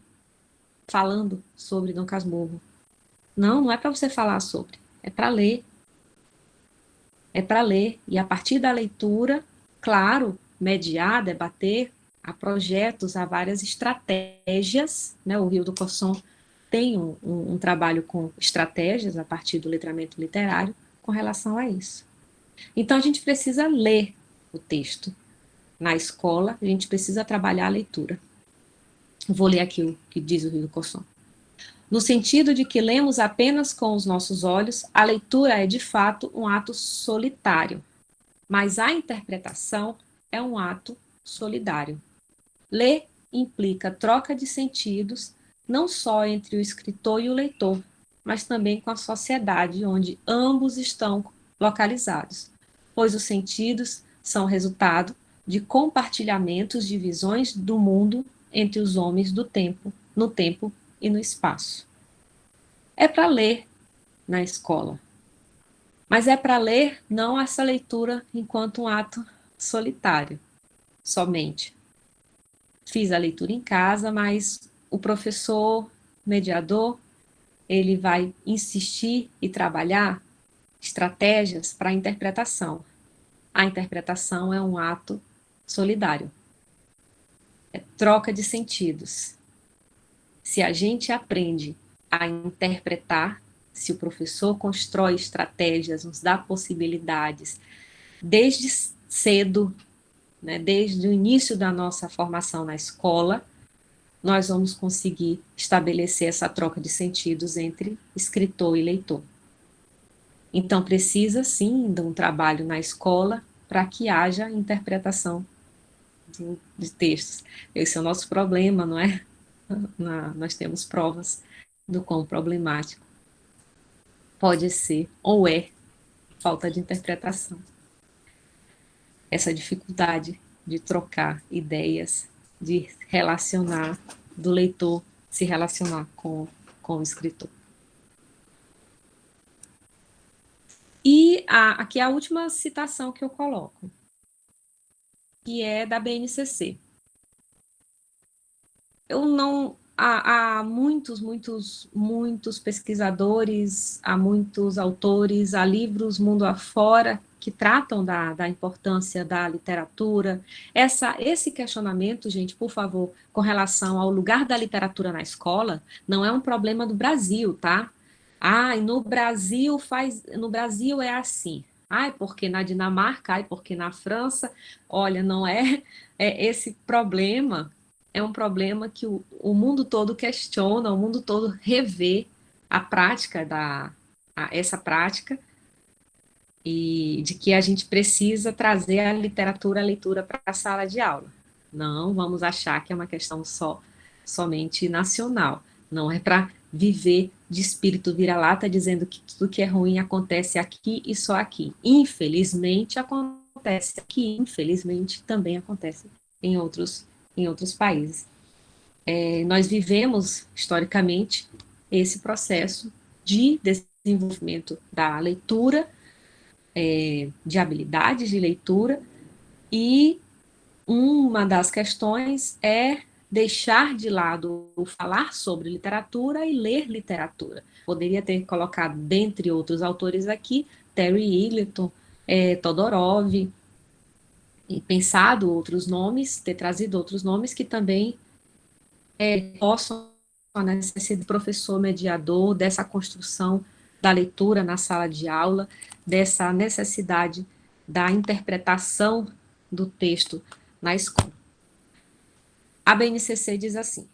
falando sobre Dom Casmurro. Não é para você falar sobre, é para ler. É para ler. E a partir da leitura, claro, mediar, debater, há projetos, há várias estratégias, né? O Rio do Cosson tem um trabalho com estratégias a partir do letramento literário com relação a isso. Então, a gente precisa ler o texto. Na escola, a gente precisa trabalhar a leitura. Vou ler aqui o que diz o Rio do Cosson. No sentido de que lemos apenas com os nossos olhos, a leitura é, de fato, um ato solitário, mas a interpretação é um ato solidário. Ler implica troca de sentidos, não só entre o escritor e o leitor, mas também com a sociedade, onde ambos estão localizados, pois os sentidos são resultado de compartilhamentos de visões do mundo entre os homens do tempo, no tempo e no espaço. É para ler na escola, mas é para ler não essa leitura enquanto um ato solitário, somente. Fiz a leitura em casa, mas o professor mediador, ele vai insistir e trabalhar estratégias para a interpretação. A interpretação é um ato solidário. É troca de sentidos. Se a gente aprende a interpretar, se o professor constrói estratégias, nos dá possibilidades desde cedo, né, desde o início da nossa formação na escola, nós vamos conseguir estabelecer essa troca de sentidos entre escritor e leitor. Então, precisa, sim, de um trabalho na escola para que haja interpretação de textos. Esse é o nosso problema, não é? Nós temos provas do quão problemático pode ser, ou é, falta de interpretação. Essa dificuldade de trocar ideias, de relacionar, do leitor se relacionar com o escritor. E aqui é a última citação que eu coloco, que é da BNCC. Eu não... Há muitos pesquisadores, há muitos autores, há livros mundo afora que tratam da importância da literatura. Esse questionamento, gente, por favor, com relação ao lugar da literatura na escola, não é um problema do Brasil, tá? E no Brasil é assim. Porque na Dinamarca, porque na França, olha, não esse problema é um problema que o mundo todo questiona, o mundo todo revê a prática essa prática, e de que a gente precisa trazer a leitura para a sala de aula. Não vamos achar que é uma questão somente nacional. Não é para viver de espírito vira-lata dizendo que tudo que é ruim acontece aqui e só aqui. Infelizmente acontece aqui, infelizmente também acontece em outros países. Nós vivemos, historicamente, esse processo de desenvolvimento da leitura, de habilidades de leitura, e uma das questões é deixar de lado o falar sobre literatura e ler literatura. Poderia ter colocado, dentre outros autores aqui, Terry Eagleton, Todorov, e pensado outros nomes, ter trazido outros nomes que também possam a necessidade do professor mediador, dessa construção da leitura na sala de aula, dessa necessidade da interpretação do texto na escola. A BNCC diz assim: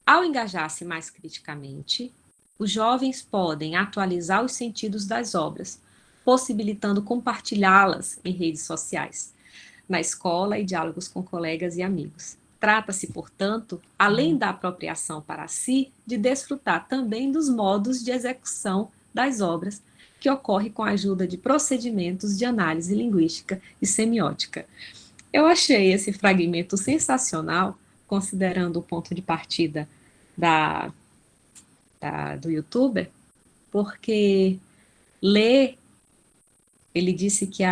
ao engajar-se mais criticamente, os jovens podem atualizar os sentidos das obras, possibilitando compartilhá-las em redes sociais, na escola e diálogos com colegas e amigos. Trata-se, portanto, além da apropriação para si, de desfrutar também dos modos de execução das obras, que ocorre com a ajuda de procedimentos de análise linguística e semiótica. Eu achei esse fragmento sensacional, considerando o ponto de partida do youtuber, porque ele disse que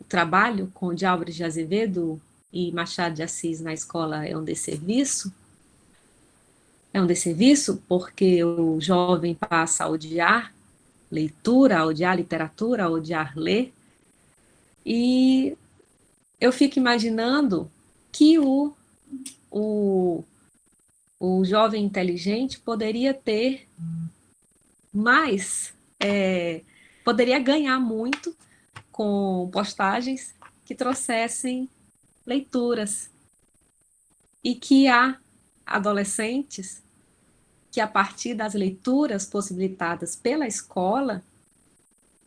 o trabalho com de Álvares de Azevedo e Machado de Assis na escola é um desserviço. É um desserviço porque o jovem passa a odiar leitura, a odiar literatura, a odiar ler. E eu fico imaginando que o jovem inteligente poderia ter mais, poderia ganhar muito com postagens que trouxessem leituras, e que há adolescentes que, a partir das leituras possibilitadas pela escola,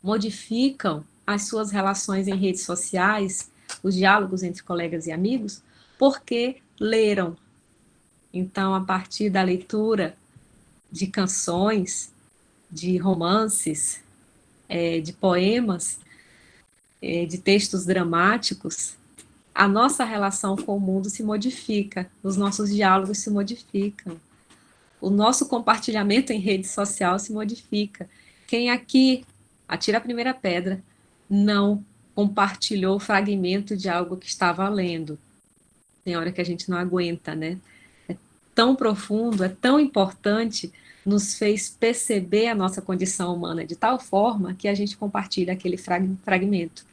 modificam as suas relações em redes sociais, os diálogos entre colegas e amigos, porque leram. Então, a partir da leitura de canções, de romances, de poemas, de textos dramáticos, a nossa relação com o mundo se modifica, os nossos diálogos se modificam, o nosso compartilhamento em rede social se modifica. Quem aqui, atira a primeira pedra, não compartilhou o fragmento de algo que estava lendo? Tem hora que a gente não aguenta, né? É tão profundo, é tão importante, nos fez perceber a nossa condição humana de tal forma que a gente compartilha aquele fragmento.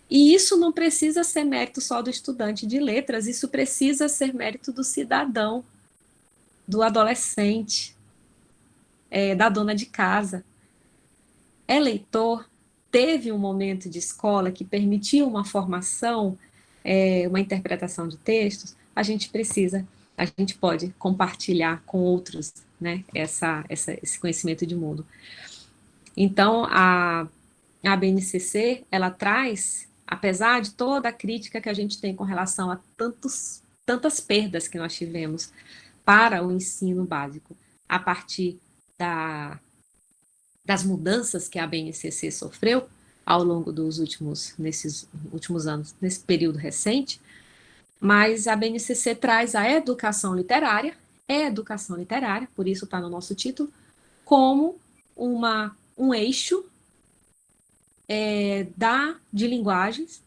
E isso não precisa ser mérito só do estudante de letras, isso precisa ser mérito do cidadão, do adolescente, da dona de casa. É leitor, teve um momento de escola que permitiu uma formação, uma interpretação de textos, a gente pode compartilhar com outros, né, esse conhecimento de mundo. Então, a BNCC, ela traz, apesar de toda a crítica que a gente tem com relação a tantas perdas que nós tivemos para o ensino básico, a partir das mudanças que a BNCC sofreu ao longo nesses últimos anos, nesse período recente, mas a BNCC traz a educação literária, por isso está no nosso título, como um eixo de linguagens,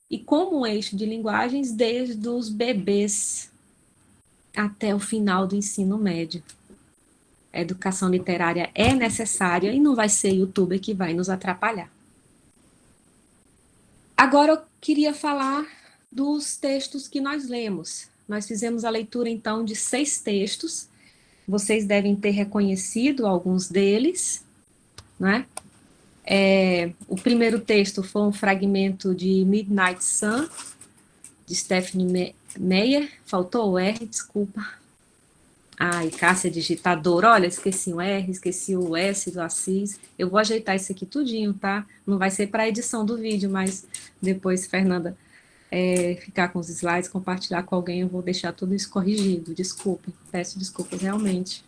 e como um eixo de linguagens desde os bebês até o final do ensino médio. A educação literária é necessária e não vai ser YouTube que vai nos atrapalhar. Agora eu queria falar dos textos que nós lemos. Nós fizemos a leitura, então, de 6 textos. Vocês devem ter reconhecido alguns deles, né? O primeiro texto foi um fragmento de Midnight Sun, de Stephanie Meyer. Faltou o R, desculpa. Ai, Cássia digitadora. Olha, esqueci o R, esqueci o S do Assis. Eu vou ajeitar isso aqui tudinho, tá? Não vai ser para a edição do vídeo, mas depois, Fernanda, ficar com os slides, compartilhar com alguém, eu vou deixar tudo isso corrigido. Desculpe, peço desculpas, realmente.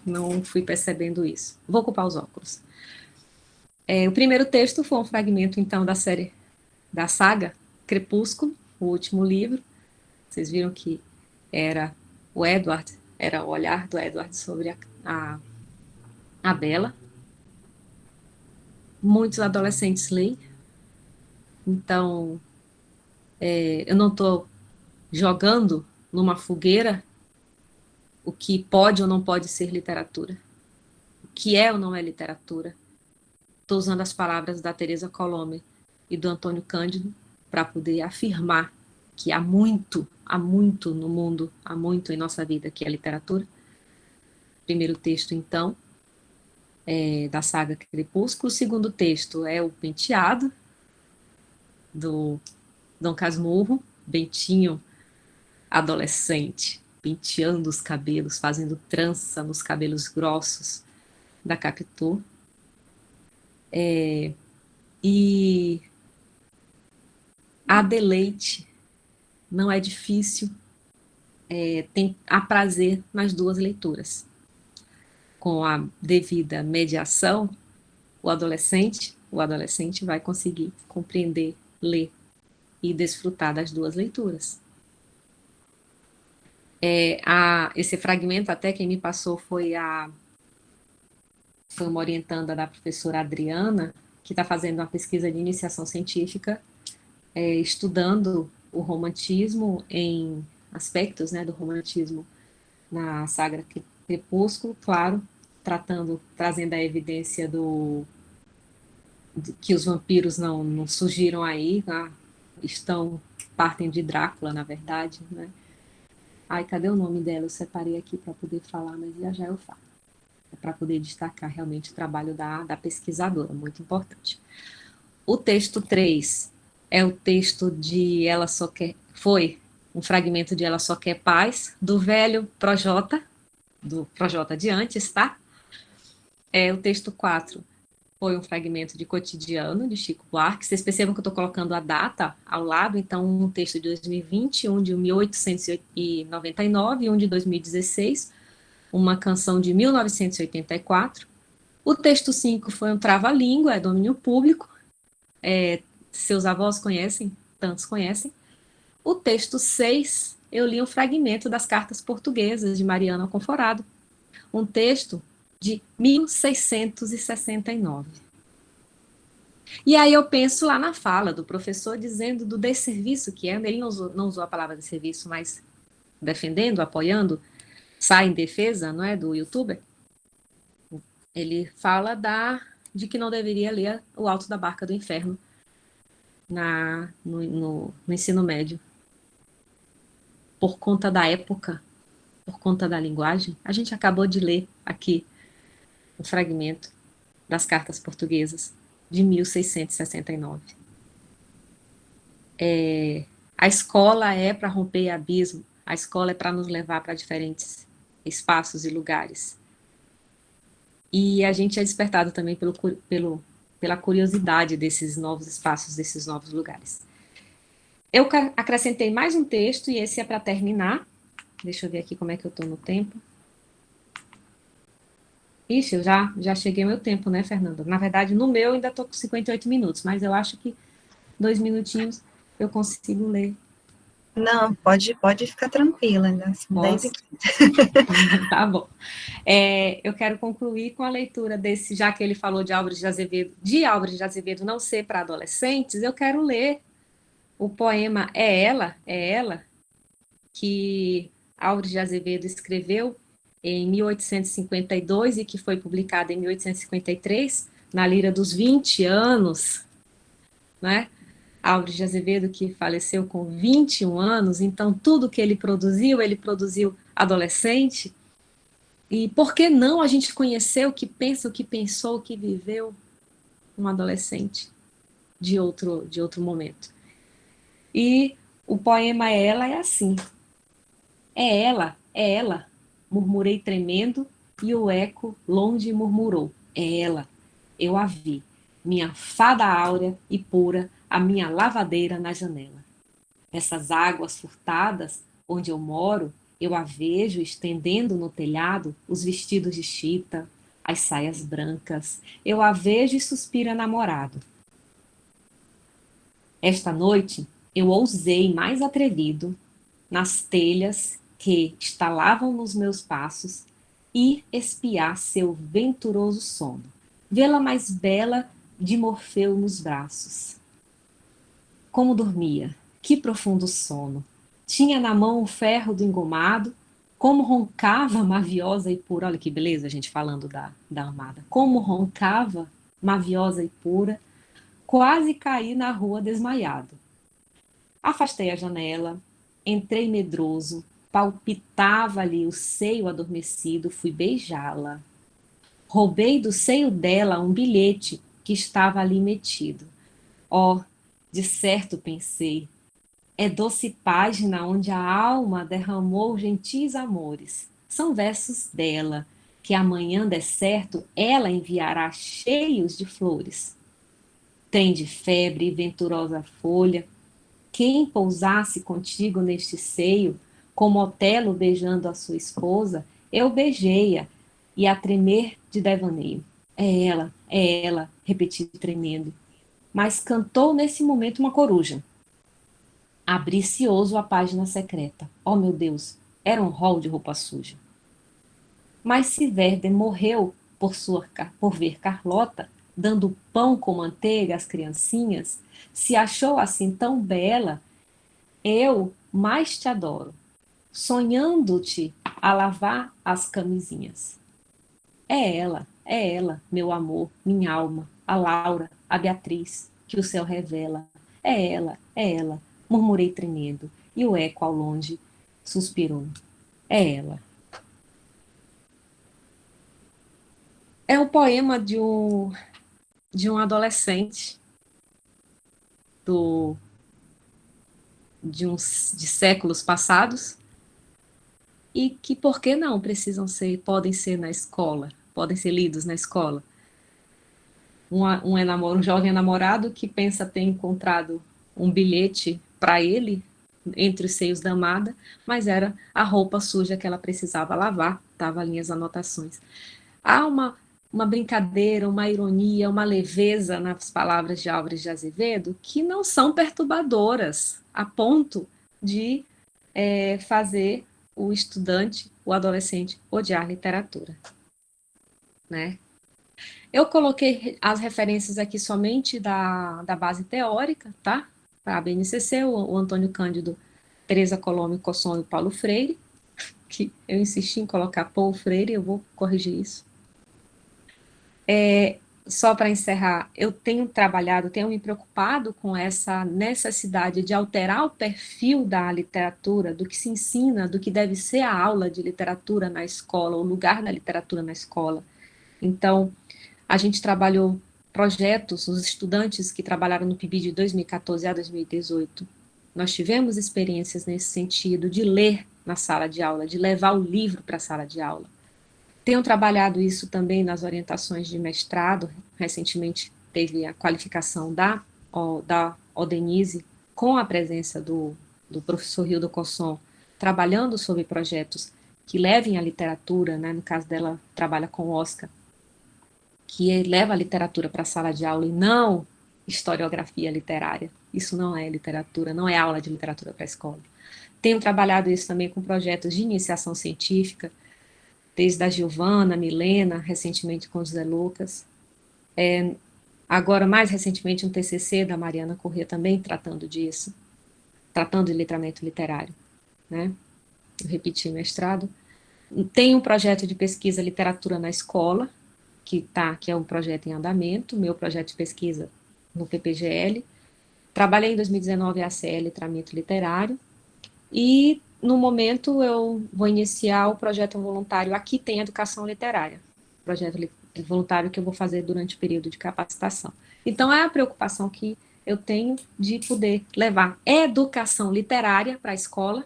Não fui percebendo isso. Vou ocupar os óculos. O primeiro texto foi um fragmento, então, da saga Crepúsculo, o último livro. Vocês viram que era o olhar do Edward sobre a Bella. Muitos adolescentes leem. Então, eu não estou jogando numa fogueira o que pode ou não pode ser literatura. O que é ou não é literatura. Estou usando as palavras da Teresa Colomé e do Antônio Cândido para poder afirmar que há muito no mundo, há muito em nossa vida que é literatura. Primeiro texto, então, da saga Crepúsculo. O segundo texto é O Penteado, do Dom Casmurro, Bentinho, adolescente, penteando os cabelos, fazendo trança nos cabelos grossos da Capitu. E há deleite, não é difícil, há prazer nas duas leituras. Com a devida mediação, o adolescente vai conseguir compreender, ler e desfrutar das duas leituras. Esse fragmento, até quem me passou foi uma orientanda da professora Adriana, que está fazendo uma pesquisa de iniciação científica, estudando o romantismo em aspectos, né, do romantismo na saga Crepúsculo, claro, trazendo a evidência que os vampiros não surgiram aí, né, partem de Drácula, na verdade, né? Ai, cadê o nome dela? Eu separei aqui para poder falar, mas já eu falo. Para poder destacar realmente o trabalho da pesquisadora, muito importante. O texto 3 é o texto de foi um fragmento de Ela Só Quer Paz, do velho Projota, do Projota de antes, tá? O texto 4 foi um fragmento de Cotidiano, de Chico Buarque. Vocês percebam que eu estou colocando a data ao lado, então um texto de 2020, um de 1899 e um de 2016, uma canção de 1984. O texto 5 foi um trava-língua, é domínio público, seus avós conhecem, tantos conhecem. O texto 6, eu li um fragmento das Cartas Portuguesas, de Mariana Conforado, um texto de 1669. E aí eu penso lá na fala do professor dizendo do desserviço que é, ele não usou a palavra desserviço, mas defendendo, apoiando, sai em defesa, não é, do youtuber. Ele fala de que não deveria ler O Alto da Barca do Inferno no ensino médio. Por conta da época, por conta da linguagem. A gente acabou de ler aqui um fragmento das Cartas Portuguesas. de 1669. A escola é para romper abismo, a escola é para nos levar para diferentes espaços e lugares. E a gente é despertado também pela curiosidade desses novos espaços, desses novos lugares. Eu acrescentei mais um texto, e esse é para terminar. Deixa eu ver aqui como é que eu estou no tempo. Ixi, eu já cheguei ao meu tempo, né, Fernanda? Na verdade, no meu ainda estou com 58 minutos, mas eu acho que 2 minutinhos eu consigo ler. Não, pode ficar tranquila, né? São 10 e 15. Tá bom. Eu quero concluir com a leitura desse, já que ele falou de Álvares de Azevedo não ser para adolescentes, eu quero ler o poema É Ela, que Álvares de Azevedo escreveu em 1852 e que foi publicado em 1853, na lira dos 20 anos, né? Álvares de Azevedo, que faleceu com 21 anos, então tudo que ele produziu adolescente. E por que não a gente conhecer o que pensa, o que pensou, o que viveu um adolescente de outro momento? E o poema Ela é assim. É ela, murmurei tremendo, e o eco longe murmurou. É ela, eu a vi, minha fada áurea e pura, a minha lavadeira na janela. Essas águas furtadas, onde eu moro, eu a vejo estendendo no telhado os vestidos de chita, as saias brancas. Eu a vejo e suspira namorado. Esta noite eu ousei mais atrevido nas telhas que estalavam nos meus passos e espiar seu venturoso sono, vê-la mais bela de Morfeu nos braços. Como dormia, que profundo sono! Tinha na mão o ferro do engomado, como roncava maviosa e pura. Olha que beleza, a gente falando da amada. Como roncava maviosa e pura, quase caí na rua desmaiado. Afastei a janela, entrei medroso, palpitava-lhe o seio adormecido, fui beijá-la. Roubei do seio dela um bilhete que estava ali metido. Oh, de certo pensei, é doce página onde a alma derramou gentis amores. São versos dela, que amanhã der certo, ela enviará cheios de flores. Trem de febre, venturosa folha, quem pousasse contigo neste seio, como Otelo beijando a sua esposa, eu beijei-a, e a tremer de devaneio. É ela, repeti tremendo. Mas cantou nesse momento uma coruja. Abri cioso a página secreta. Oh, meu Deus, era um rol de roupa suja. Mas se Werder morreu por ver Carlota dando pão com manteiga às criancinhas, se achou assim tão bela, eu mais te adoro, sonhando-te a lavar as camisinhas. É ela, meu amor, minha alma, a Laura, a Beatriz, que o céu revela. É ela, murmurei tremendo, e o eco ao longe suspirou. É ela. É um poema de um adolescente do, de séculos passados, e que, por que não, podem ser na escola, podem ser lidos na escola. Um jovem namorado que pensa ter encontrado um bilhete para ele entre os seios da amada, mas era a roupa suja que ela precisava lavar, estava ali as anotações. Há uma brincadeira, uma ironia, uma leveza nas palavras de Álvares de Azevedo que não são perturbadoras, a ponto de fazer o estudante, o adolescente, odiar literatura, né? Eu coloquei as referências aqui somente da base teórica, tá? Para a BNCC, o Antônio Cândido, Teresa Colombo, Cosson e Paulo Freire, que eu insisti em colocar Paulo Freire, eu vou corrigir isso. Só para encerrar, eu tenho me preocupado com essa necessidade de alterar o perfil da literatura, do que se ensina, do que deve ser a aula de literatura na escola, o lugar da literatura na escola. Então, a gente trabalhou projetos, os estudantes que trabalharam no PIBID de 2014 a 2018, nós tivemos experiências nesse sentido de ler na sala de aula, de levar o livro para a sala de aula. Tenho trabalhado isso também nas orientações de mestrado, recentemente teve a qualificação da Odenise, com a presença do professor Hildo Cosson, trabalhando sobre projetos que levem a literatura, né? No caso dela, trabalha com o Oscar, que leva a literatura para a sala de aula e não historiografia literária. Isso não é literatura, não é aula de literatura para a escola. Tenho trabalhado isso também com projetos de iniciação científica, desde a Giovana, Milena, recentemente com o José Lucas. Agora, mais recentemente, um TCC da Mariana Corrêa também tratando disso, tratando de letramento literário, né? Eu repeti mestrado. Tem um projeto de pesquisa Literatura na Escola, que é um projeto em andamento, meu projeto de pesquisa no PPGL. Trabalhei em 2019 a ACL Letramento Literário, e no momento eu vou iniciar o projeto voluntário Aqui Tem Educação Literária, projeto voluntário que eu vou fazer durante o período de capacitação. Então, é a preocupação que eu tenho de poder levar educação literária para a escola,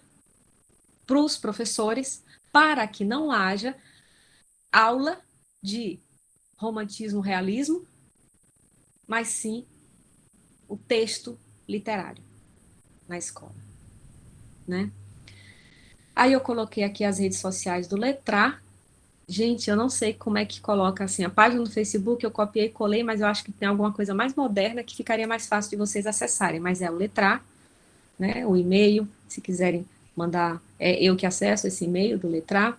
para os professores, para que não haja aula de romantismo, realismo, mas sim o texto literário na escola, né? Aí eu coloquei aqui as redes sociais do Letrar. Gente, eu não sei como é que coloca assim, a página do Facebook eu copiei e colei, mas eu acho que tem alguma coisa mais moderna que ficaria mais fácil de vocês acessarem, mas é o Letrar, né? O e-mail, se quiserem mandar, é eu que acesso esse e-mail do Letrar,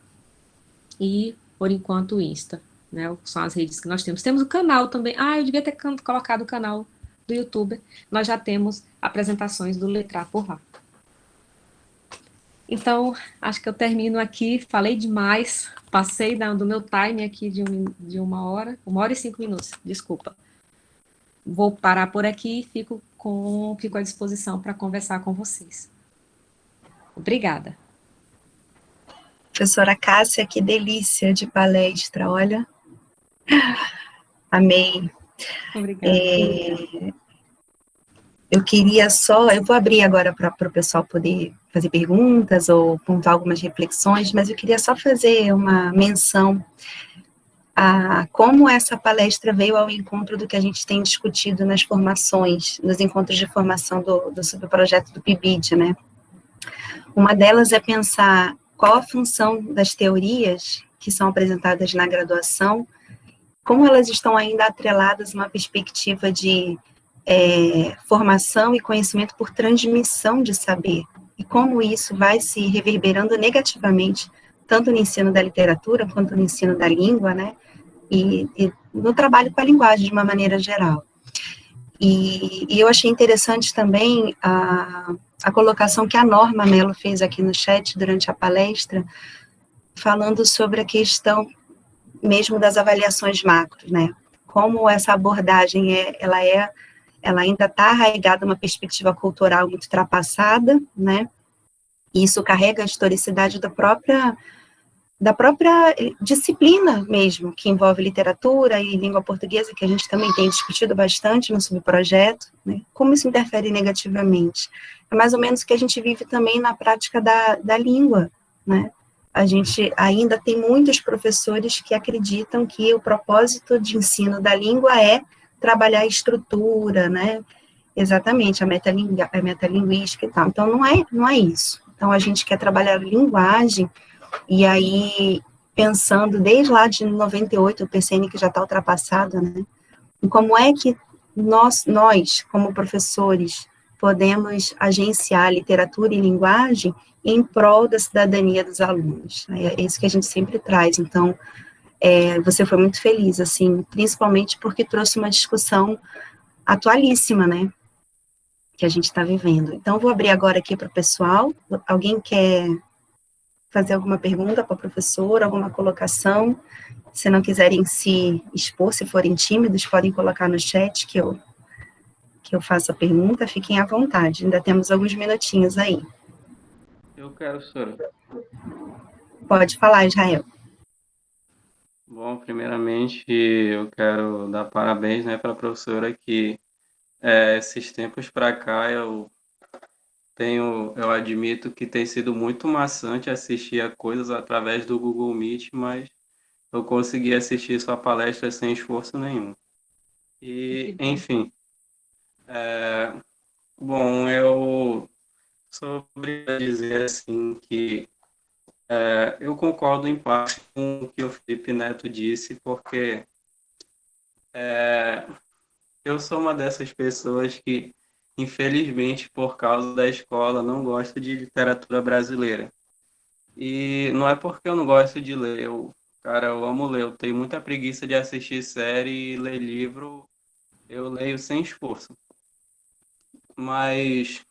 e por enquanto o Insta, né? São as redes que nós temos. Temos o canal também. Eu devia ter colocado o canal do YouTube. Nós já temos apresentações do Letrar por lá. Então, acho que eu termino aqui. Falei demais. Passei do meu time aqui de 1 hora e 5 minutos. Desculpa. Vou parar por aqui e fico à disposição para conversar com vocês. Obrigada. Professora Cássia, que delícia de palestra, olha. Amei. Obrigada. Eu vou abrir agora para o pessoal poder fazer perguntas ou pontuar algumas reflexões, mas eu queria só fazer uma menção a como essa palestra veio ao encontro do que a gente tem discutido nas formações, nos encontros de formação do subprojeto do PIBID, né? Uma delas é pensar qual a função das teorias que são apresentadas na graduação, como elas estão ainda atreladas a uma perspectiva de formação e conhecimento por transmissão de saber, e como isso vai se reverberando negativamente, tanto no ensino da literatura, quanto no ensino da língua, né, e no trabalho com a linguagem, de uma maneira geral. E eu achei interessante também a colocação que a Norma Mello fez aqui no chat durante a palestra, falando sobre a questão mesmo das avaliações macro, né, como essa abordagem ela ainda está arraigada uma perspectiva cultural muito ultrapassada, né, e isso carrega a historicidade da própria disciplina mesmo, que envolve literatura e língua portuguesa, que a gente também tem discutido bastante no subprojeto, né, como isso interfere negativamente. É mais ou menos o que a gente vive também na prática da língua, né, a gente ainda tem muitos professores que acreditam que o propósito de ensino da língua é trabalhar a estrutura, né, exatamente, a metalinguística e tal. Então, não é isso. Então, a gente quer trabalhar linguagem, e aí, pensando desde lá de 98, o PCN que já está ultrapassado, né, e como é que nós, como professores, podemos agenciar literatura e linguagem em prol da cidadania dos alunos. É isso que a gente sempre traz. Então, você foi muito feliz, assim, principalmente porque trouxe uma discussão atualíssima, né, que a gente está vivendo. Então, vou abrir agora aqui para o pessoal. Alguém quer fazer alguma pergunta para a professora, alguma colocação? Se não quiserem se expor, se forem tímidos, podem colocar no chat que eu faço a pergunta, fiquem à vontade. Ainda temos alguns minutinhos aí. Eu quero, senhora. Pode falar, Israel. Bom, primeiramente, eu quero dar parabéns, né, para a professora que esses tempos para cá eu admito que tem sido muito maçante assistir a coisas através do Google Meet, mas eu consegui assistir sua palestra sem esforço nenhum. Que E, bom. enfim, bom, eu sobre dizer assim que eu concordo em parte com o que o Felipe Neto disse, porque eu sou uma dessas pessoas que, infelizmente, por causa da escola, não gosto de literatura brasileira. E não é porque eu não gosto de ler, cara, eu amo ler, eu tenho muita preguiça de assistir série e ler livro, eu leio sem esforço. Mas,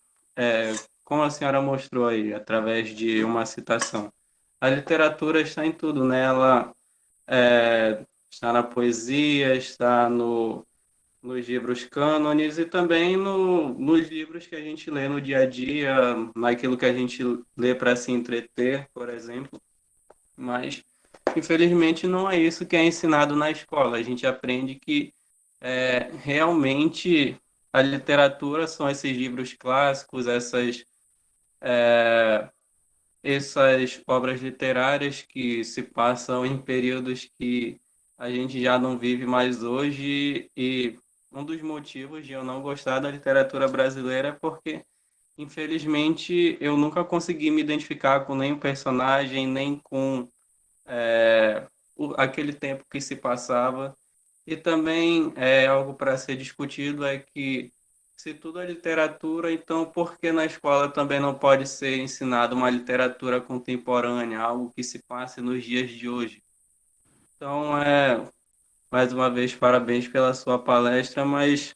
como a senhora mostrou aí, através de uma citação, a literatura está em tudo, né? Ela está na poesia, está nos livros cânones e também nos livros que a gente lê no dia a dia, naquilo que a gente lê para se entreter, por exemplo. Mas, infelizmente, não é isso que é ensinado na escola. A gente aprende que realmente a literatura são esses livros clássicos, essas obras literárias que se passam em períodos que a gente já não vive mais hoje, e um dos motivos de eu não gostar da literatura brasileira é porque, infelizmente, eu nunca consegui me identificar com nenhum personagem, nem com aquele tempo que se passava. E também algo para ser discutido é que, se tudo é literatura, então por que na escola também não pode ser ensinado uma literatura contemporânea, algo que se passe nos dias de hoje? Então, mais uma vez, parabéns pela sua palestra, mas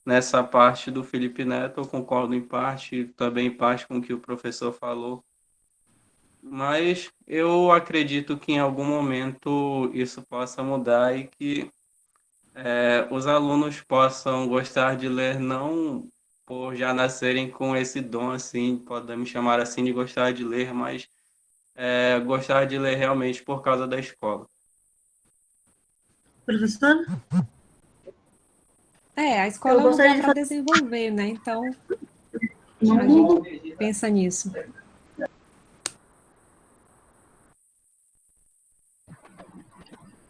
nessa parte do Felipe Neto eu concordo em parte, também em parte com o que o professor falou, mas eu acredito que em algum momento isso possa mudar e que os alunos possam gostar de ler, não por já nascerem com esse dom, assim, podemos chamar assim, de gostar de ler, mas gostar de ler realmente por causa da escola. Professor? A escola Eu é um gostaria lugar de para desenvolver, né? Então, a gente pensa nisso.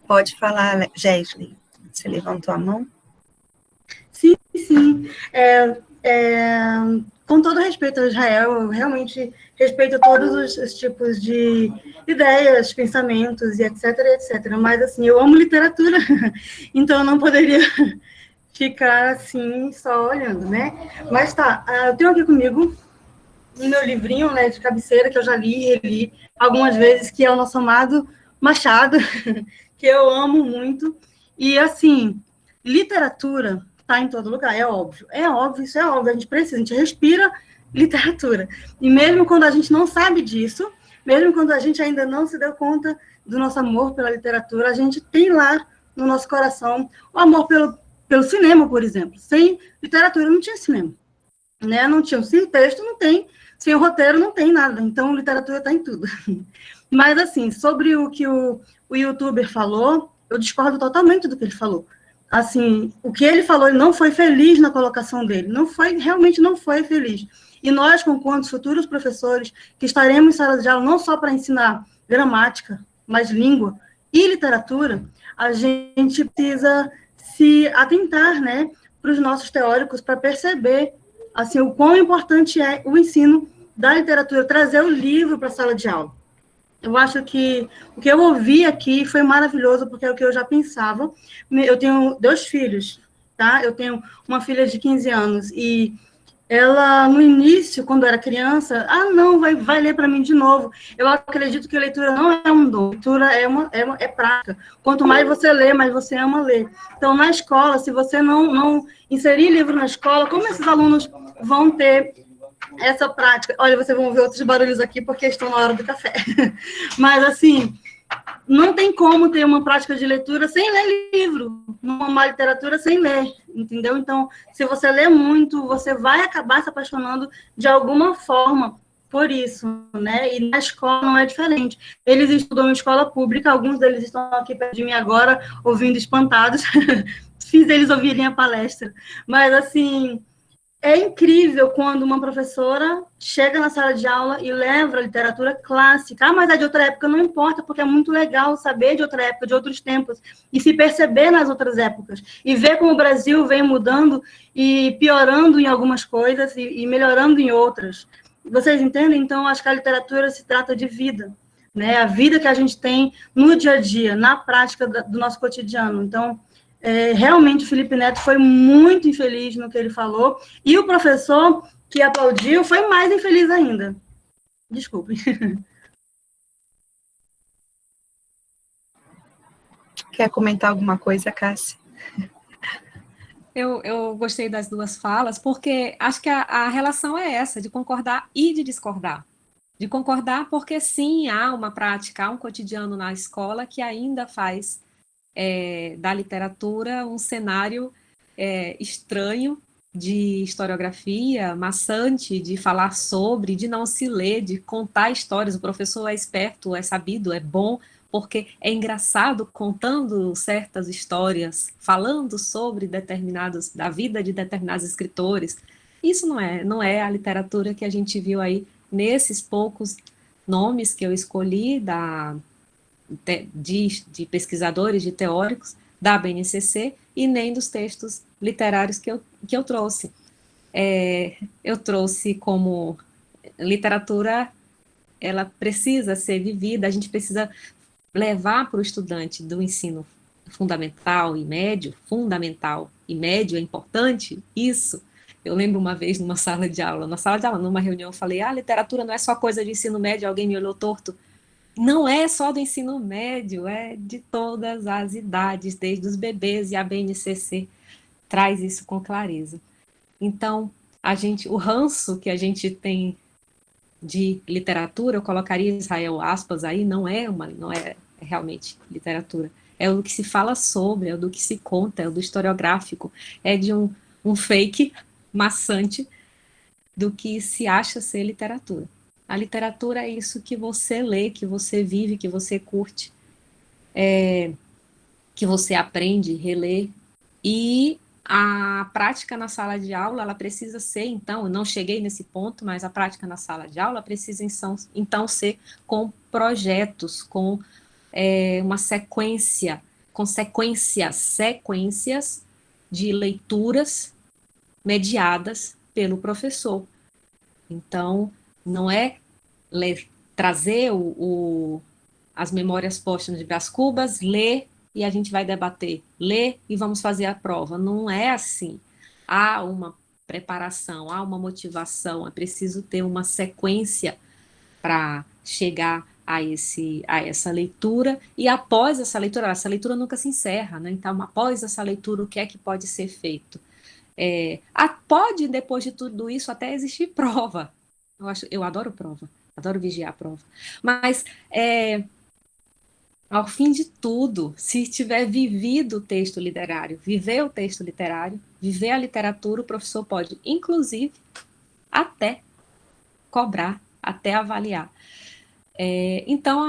Pode falar, Jesli. Você levantou a mão? Sim, sim. Com todo respeito ao Israel, eu realmente respeito todos os tipos de ideias, pensamentos e etc, etc. Mas, assim, eu amo literatura, então eu não poderia ficar, assim, só olhando, né? Mas tá, eu tenho aqui comigo o meu livrinho, né, de cabeceira, que eu já li e reli algumas vezes, que é o nosso amado Machado, que eu amo muito. E, assim, literatura está em todo lugar, é óbvio, isso é óbvio, a gente precisa, a gente respira literatura. E mesmo quando a gente não sabe disso, mesmo quando a gente ainda não se deu conta do nosso amor pela literatura, a gente tem lá no nosso coração o amor pelo cinema, por exemplo. Sem literatura não tinha cinema, né? Não tinha, sem texto não tem, sem o roteiro não tem nada, então literatura está em tudo. Mas, assim, sobre o que o youtuber falou, eu discordo totalmente do que ele falou. Assim, o que ele falou, ele não foi feliz na colocação dele, realmente não foi feliz. E nós, enquanto futuros professores, que estaremos em sala de aula não só para ensinar gramática, mas língua e literatura, a gente precisa se atentar, né, para os nossos teóricos, para perceber, assim, o quão importante é o ensino da literatura, trazer o livro para a sala de aula. Eu acho que o que eu ouvi aqui foi maravilhoso, porque é o que eu já pensava. Eu tenho 2 filhos, tá? Eu tenho uma filha de 15 anos, e ela, no início, quando era criança, não, vai ler para mim de novo. Eu acredito que leitura não é um dom, leitura é prática. Quanto mais você lê, mais você ama ler. Então, na escola, se você não inserir livro na escola, como esses alunos vão ter essa prática? Olha, vocês vão ver outros barulhos aqui, porque estão na hora do café. Mas, assim, não tem como ter uma prática de leitura sem ler livro, uma literatura sem ler, entendeu? Então, se você lê muito, você vai acabar se apaixonando de alguma forma por isso, né? E na escola não é diferente. Eles estudam em escola pública, alguns deles estão aqui perto de mim agora, ouvindo espantados. Fiz eles ouvirem a palestra. Mas, assim, é incrível quando uma professora chega na sala de aula e leva a literatura clássica. Ah, mas é de outra época, não importa, porque é muito legal saber de outra época, de outros tempos, e se perceber nas outras épocas, e ver como o Brasil vem mudando e piorando em algumas coisas e melhorando em outras. Vocês entendem? Então, acho que a literatura se trata de vida, né? A vida que a gente tem no dia a dia, na prática do nosso cotidiano. Então, realmente o Felipe Neto foi muito infeliz no que ele falou, e o professor que aplaudiu foi mais infeliz ainda. Desculpe. Quer comentar alguma coisa, Cássia? Eu gostei das duas falas, porque acho que a relação é essa, de concordar e de discordar. De concordar porque, sim, há uma prática, há um cotidiano na escola que ainda faz da literatura um cenário estranho de historiografia, maçante, de falar sobre, de não se ler, de contar histórias. O professor é esperto, é sabido, é bom, porque é engraçado contando certas histórias, falando sobre da vida de determinados escritores. Isso não é a literatura que a gente viu aí nesses poucos nomes que eu escolhi de pesquisadores, de teóricos da BNCC, e nem dos textos literários que eu trouxe. Eu trouxe como literatura, ela precisa ser vivida, a gente precisa levar para o estudante do ensino fundamental e médio é importante, isso. Eu lembro uma vez numa sala de aula, numa reunião, eu falei, literatura não é só coisa de ensino médio, alguém me olhou torto. Não é só do ensino médio, é de todas as idades, desde os bebês, e a BNCC traz isso com clareza. Então, o ranço que a gente tem de literatura, eu colocaria Israel aspas aí, não é realmente literatura. É o que se fala sobre, é o do que se conta, é o do historiográfico, é de um fake maçante do que se acha ser literatura. A literatura é isso que você lê, que você vive, que você curte, que você aprende, relê. E a prática na sala de aula, ela precisa ser, então, eu não cheguei nesse ponto, mas a prática na sala de aula precisa, então, ser com projetos, com uma sequência, com sequências de leituras mediadas pelo professor. Então, não é trazer as memórias póstumas de Brás Cubas, ler e a gente vai debater, ler e vamos fazer a prova. Não é assim. Há uma preparação, há uma motivação, é preciso ter uma sequência para chegar a essa leitura, e após essa leitura nunca se encerra, né? Então, após essa leitura, o que é que pode ser feito? Pode, depois de tudo isso, até existir prova. Eu adoro prova, adoro vigiar a prova. Mas, ao fim de tudo, se tiver vivido o texto literário, viver o texto literário, viver a literatura, o professor pode, inclusive, até cobrar, até avaliar. Então,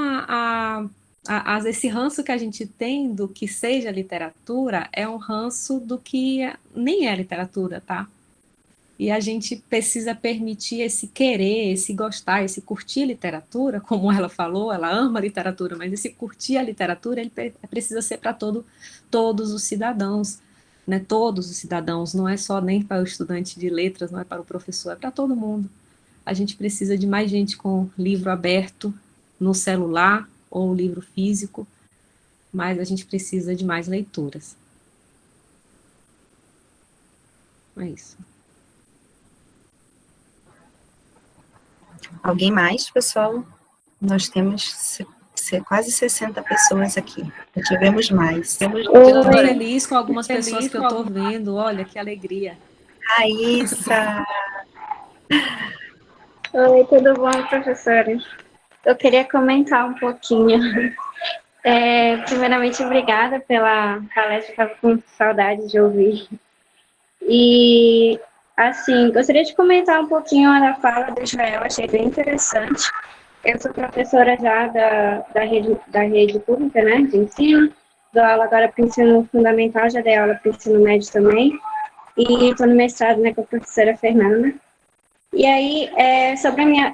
esse ranço que a gente tem do que seja literatura é um ranço do que nem é literatura, tá? E a gente precisa permitir esse querer, esse gostar, esse curtir literatura, como ela falou, ela ama a literatura, mas esse curtir a literatura, ele precisa ser para todos os cidadãos, né? Todos os cidadãos, não é só nem para o estudante de letras, não é para o professor, é para todo mundo. A gente precisa de mais gente com livro aberto no celular ou livro físico, mas a gente precisa de mais leituras. É isso. Alguém mais, pessoal? Nós temos quase 60 pessoas aqui. Já tivemos mais. Eu estou feliz com algumas pessoas que eu estou vendo. Olha, que alegria. Raíssa! Oi, tudo bom, professora? Eu queria comentar um pouquinho. Primeiramente, obrigada pela palestra, estava com saudade de ouvir. E Assim, gostaria de comentar um pouquinho da fala do Israel, achei bem interessante. Eu sou professora já da rede pública, né, de ensino, dou aula agora para o ensino fundamental, já dei aula para o ensino médio também, e estou no mestrado, né, com a professora Fernanda. E aí,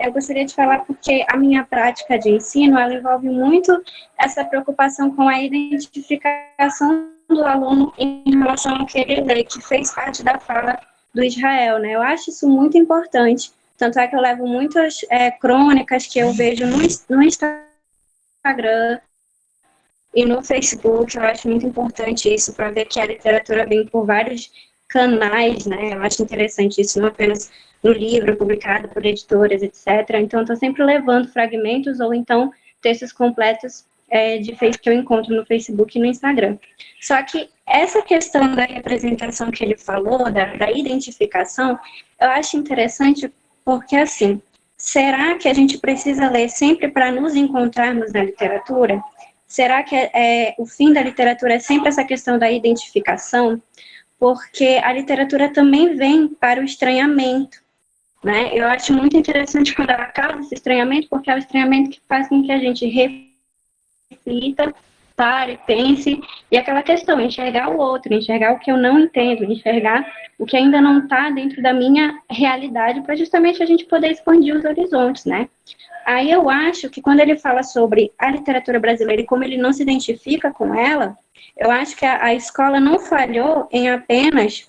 eu gostaria de falar porque a minha prática de ensino, ela envolve muito essa preocupação com a identificação do aluno em relação ao que ele lê, que fez parte da fala do Israel, né? Eu acho isso muito importante, tanto é que eu levo muitas crônicas que eu vejo no Instagram e no Facebook, eu acho muito importante isso, para ver que a literatura vem por vários canais, né? Eu acho interessante isso, não apenas no livro publicado por editoras, etc. Então, estou sempre levando fragmentos ou então textos completos que eu encontro no Facebook e no Instagram. Só que essa questão da representação que ele falou, da identificação, eu acho interessante porque, assim, será que a gente precisa ler sempre para nos encontrarmos na literatura? Será que o fim da literatura é sempre essa questão da identificação? Porque a literatura também vem para o estranhamento, né? Eu acho muito interessante quando ela causa esse estranhamento, porque é o estranhamento que faz com que a gente reflita, pare, pense, e aquela questão, enxergar o outro, enxergar o que eu não entendo, enxergar o que ainda não está dentro da minha realidade, para justamente a gente poder expandir os horizontes, né? Aí eu acho que quando ele fala sobre a literatura brasileira e como ele não se identifica com ela, eu acho que a escola não falhou em apenas,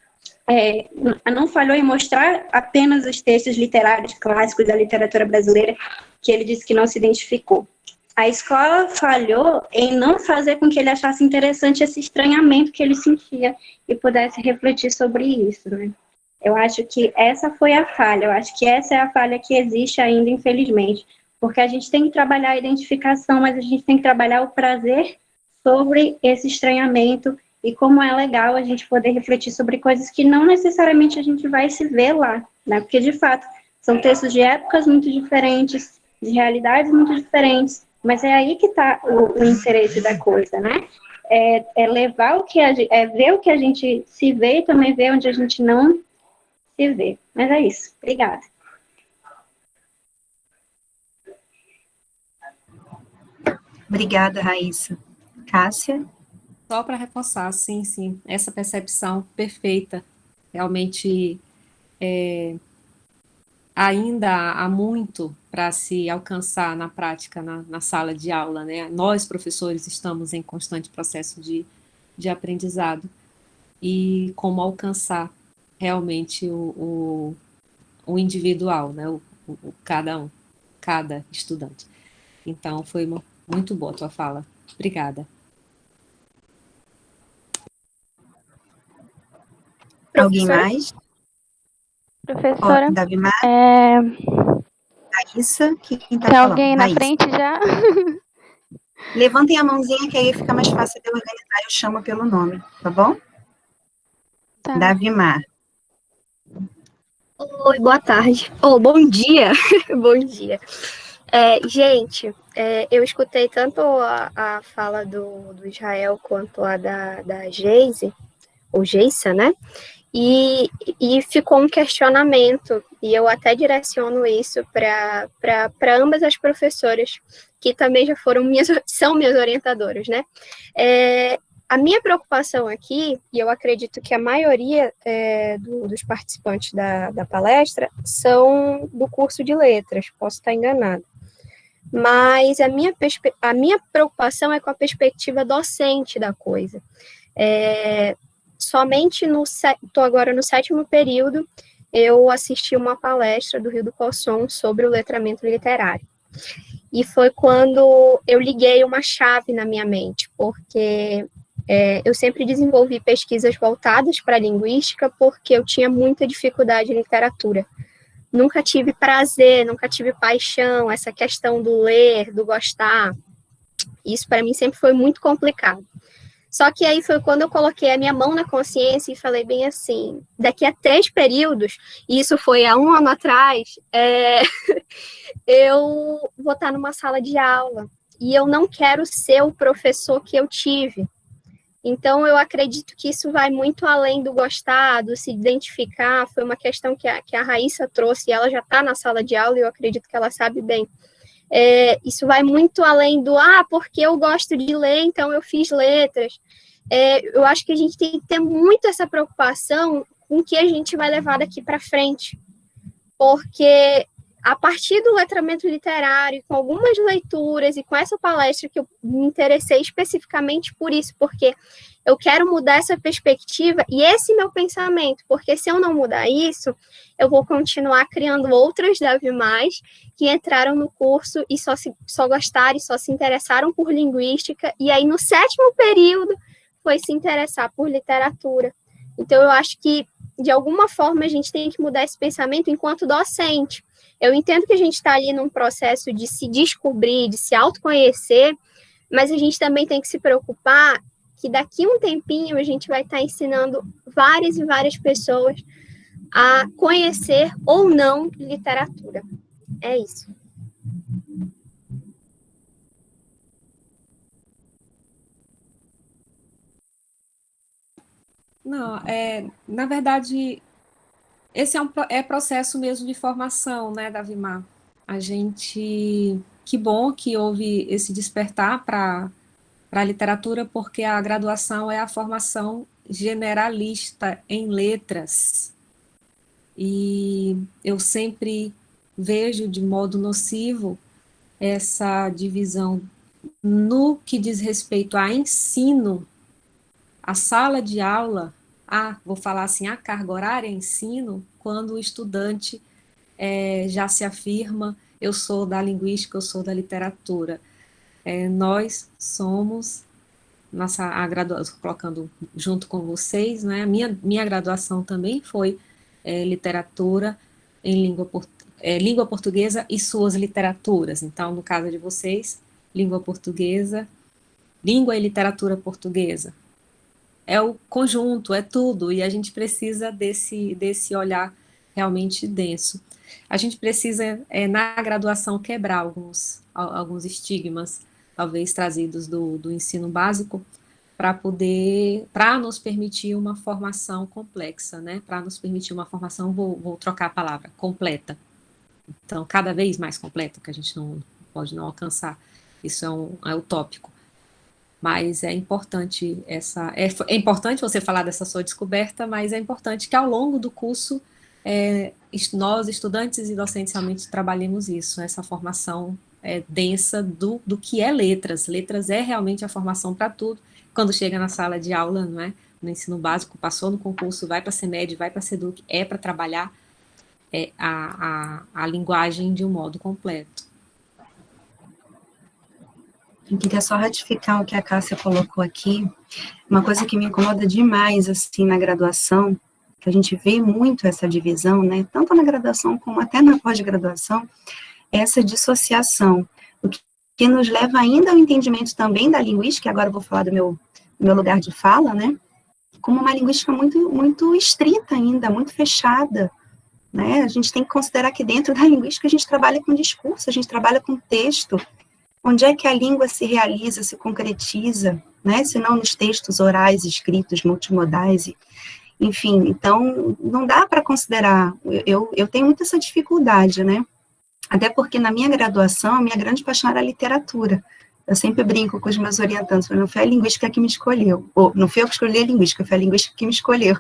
não falhou em mostrar apenas os textos literários clássicos da literatura brasileira, que ele disse que não se identificou. A escola falhou em não fazer com que ele achasse interessante esse estranhamento que ele sentia e pudesse refletir sobre isso, né? Eu acho que essa foi a falha, eu acho que essa é a falha que existe ainda, infelizmente, porque a gente tem que trabalhar a identificação, mas a gente tem que trabalhar o prazer sobre esse estranhamento e como é legal a gente poder refletir sobre coisas que não necessariamente a gente vai se ver lá, né? Porque, de fato, são textos de épocas muito diferentes, de realidades muito diferentes, mas é aí que está o interesse da coisa, né? Levar ver o que a gente se vê e também ver onde a gente não se vê. Mas é isso. Obrigada. Obrigada, Raíssa. Cássia? Só para reforçar, sim, essa percepção perfeita, realmente ainda há muito para se alcançar na prática, na sala de aula, né? Nós, professores, estamos em constante processo de aprendizado e como alcançar realmente o individual, né? Cada estudante. Então, foi muito boa a tua fala. Obrigada. Alguém mais? Professora, Davi Mar? Raíssa? Quem está tem falando? alguém na Raíssa. frente já? Levantem a mãozinha que aí fica mais fácil de eu organizar. Eu chamo pelo nome, tá bom? Tá. Davi Mar. Oi, boa tarde. Bom dia. Bom dia. Gente, eu escutei tanto a fala do Israel quanto a da Geise, ou Geissa, né? E ficou um questionamento, e eu até direciono isso para ambas as professoras, que também já são minhas orientadoras, né? A minha preocupação aqui, e eu acredito que a maioria dos participantes da palestra são do curso de letras, posso estar enganada, mas a minha preocupação é com a perspectiva docente da coisa. Somente estou agora no 7º período, eu assisti uma palestra do Rio do Poçom sobre o letramento literário. E foi quando eu liguei uma chave na minha mente, porque eu sempre desenvolvi pesquisas voltadas para a linguística, porque eu tinha muita dificuldade em literatura. Nunca tive prazer, nunca tive paixão, essa questão do ler, do gostar. Isso para mim sempre foi muito complicado. Só que aí foi quando eu coloquei a minha mão na consciência e falei bem assim, daqui a 3 períodos, e isso foi há 1 ano atrás, eu vou estar numa sala de aula, e eu não quero ser o professor que eu tive. Então, eu acredito que isso vai muito além do gostar, do se identificar. Foi uma questão que a Raíssa trouxe, e ela já está na sala de aula, e eu acredito que ela sabe bem. Isso vai muito além do, porque eu gosto de ler, então eu fiz letras. Eu acho que a gente tem que ter muito essa preocupação com o que a gente vai levar daqui para frente. Porque a partir do letramento literário, com algumas leituras e com essa palestra que eu me interessei especificamente por isso, porque eu quero mudar essa perspectiva e esse meu pensamento, porque se eu não mudar isso, eu vou continuar criando outras Davi+, que entraram no curso e só gostaram e só se interessaram por linguística, e aí no 7º período foi se interessar por literatura. Então eu acho que, de alguma forma, a gente tem que mudar esse pensamento enquanto docente. Eu entendo que a gente está ali num processo de se descobrir, de se autoconhecer, mas a gente também tem que se preocupar que daqui a um tempinho a gente vai estar ensinando várias e várias pessoas a conhecer ou não literatura. É isso. Não, na verdade, esse é processo mesmo de formação, né, Davimar? Que bom que houve esse despertar para a literatura, porque a graduação é a formação generalista em letras. E eu sempre vejo de modo nocivo essa divisão no que diz respeito a ensino, a sala de aula, vou falar assim, a carga horária ensino, quando o estudante já se afirma, eu sou da linguística, eu sou da literatura. Nós somos, a graduação, colocando junto com vocês, né, minha graduação também foi literatura em língua portuguesa e suas literaturas. Então, no caso de vocês, língua portuguesa, língua e literatura portuguesa. É o conjunto, é tudo, e a gente precisa desse olhar realmente denso. A gente precisa, na graduação, quebrar alguns estigmas, talvez trazidos do ensino básico, para nos permitir uma formação complexa, né? Para nos permitir uma formação, vou trocar a palavra, completa. Então, cada vez mais completa, que a gente não pode não alcançar. Isso é utópico. Mas é importante é importante você falar dessa sua descoberta, mas é importante que ao longo do curso nós, estudantes e docentes, realmente trabalhemos isso, essa formação densa do que é letras. Letras é realmente a formação para tudo. Quando chega na sala de aula, não é? No ensino básico, passou no concurso, vai para a CEMED, vai para a SEDUC, para trabalhar a linguagem de um modo completo. Eu queria só ratificar o que a Cássia colocou aqui. Uma coisa que me incomoda demais, assim, na graduação, que a gente vê muito essa divisão, né, tanto na graduação como até na pós-graduação, é essa dissociação, o que nos leva ainda ao entendimento também da linguística, agora eu vou falar do meu lugar de fala, né, como uma linguística muito, muito estrita ainda, muito fechada, né, a gente tem que considerar que dentro da linguística a gente trabalha com discurso, a gente trabalha com texto. Onde é que a língua se realiza, se concretiza, né? Se não nos textos orais, escritos, multimodais, enfim. Então, não dá para considerar, eu tenho muita essa dificuldade, né? Até porque na minha graduação, a minha grande paixão era a literatura. Eu sempre brinco com os meus orientandos, não foi a linguística que me escolheu, ou não foi eu que escolhi a linguística, foi a linguística que me escolheu.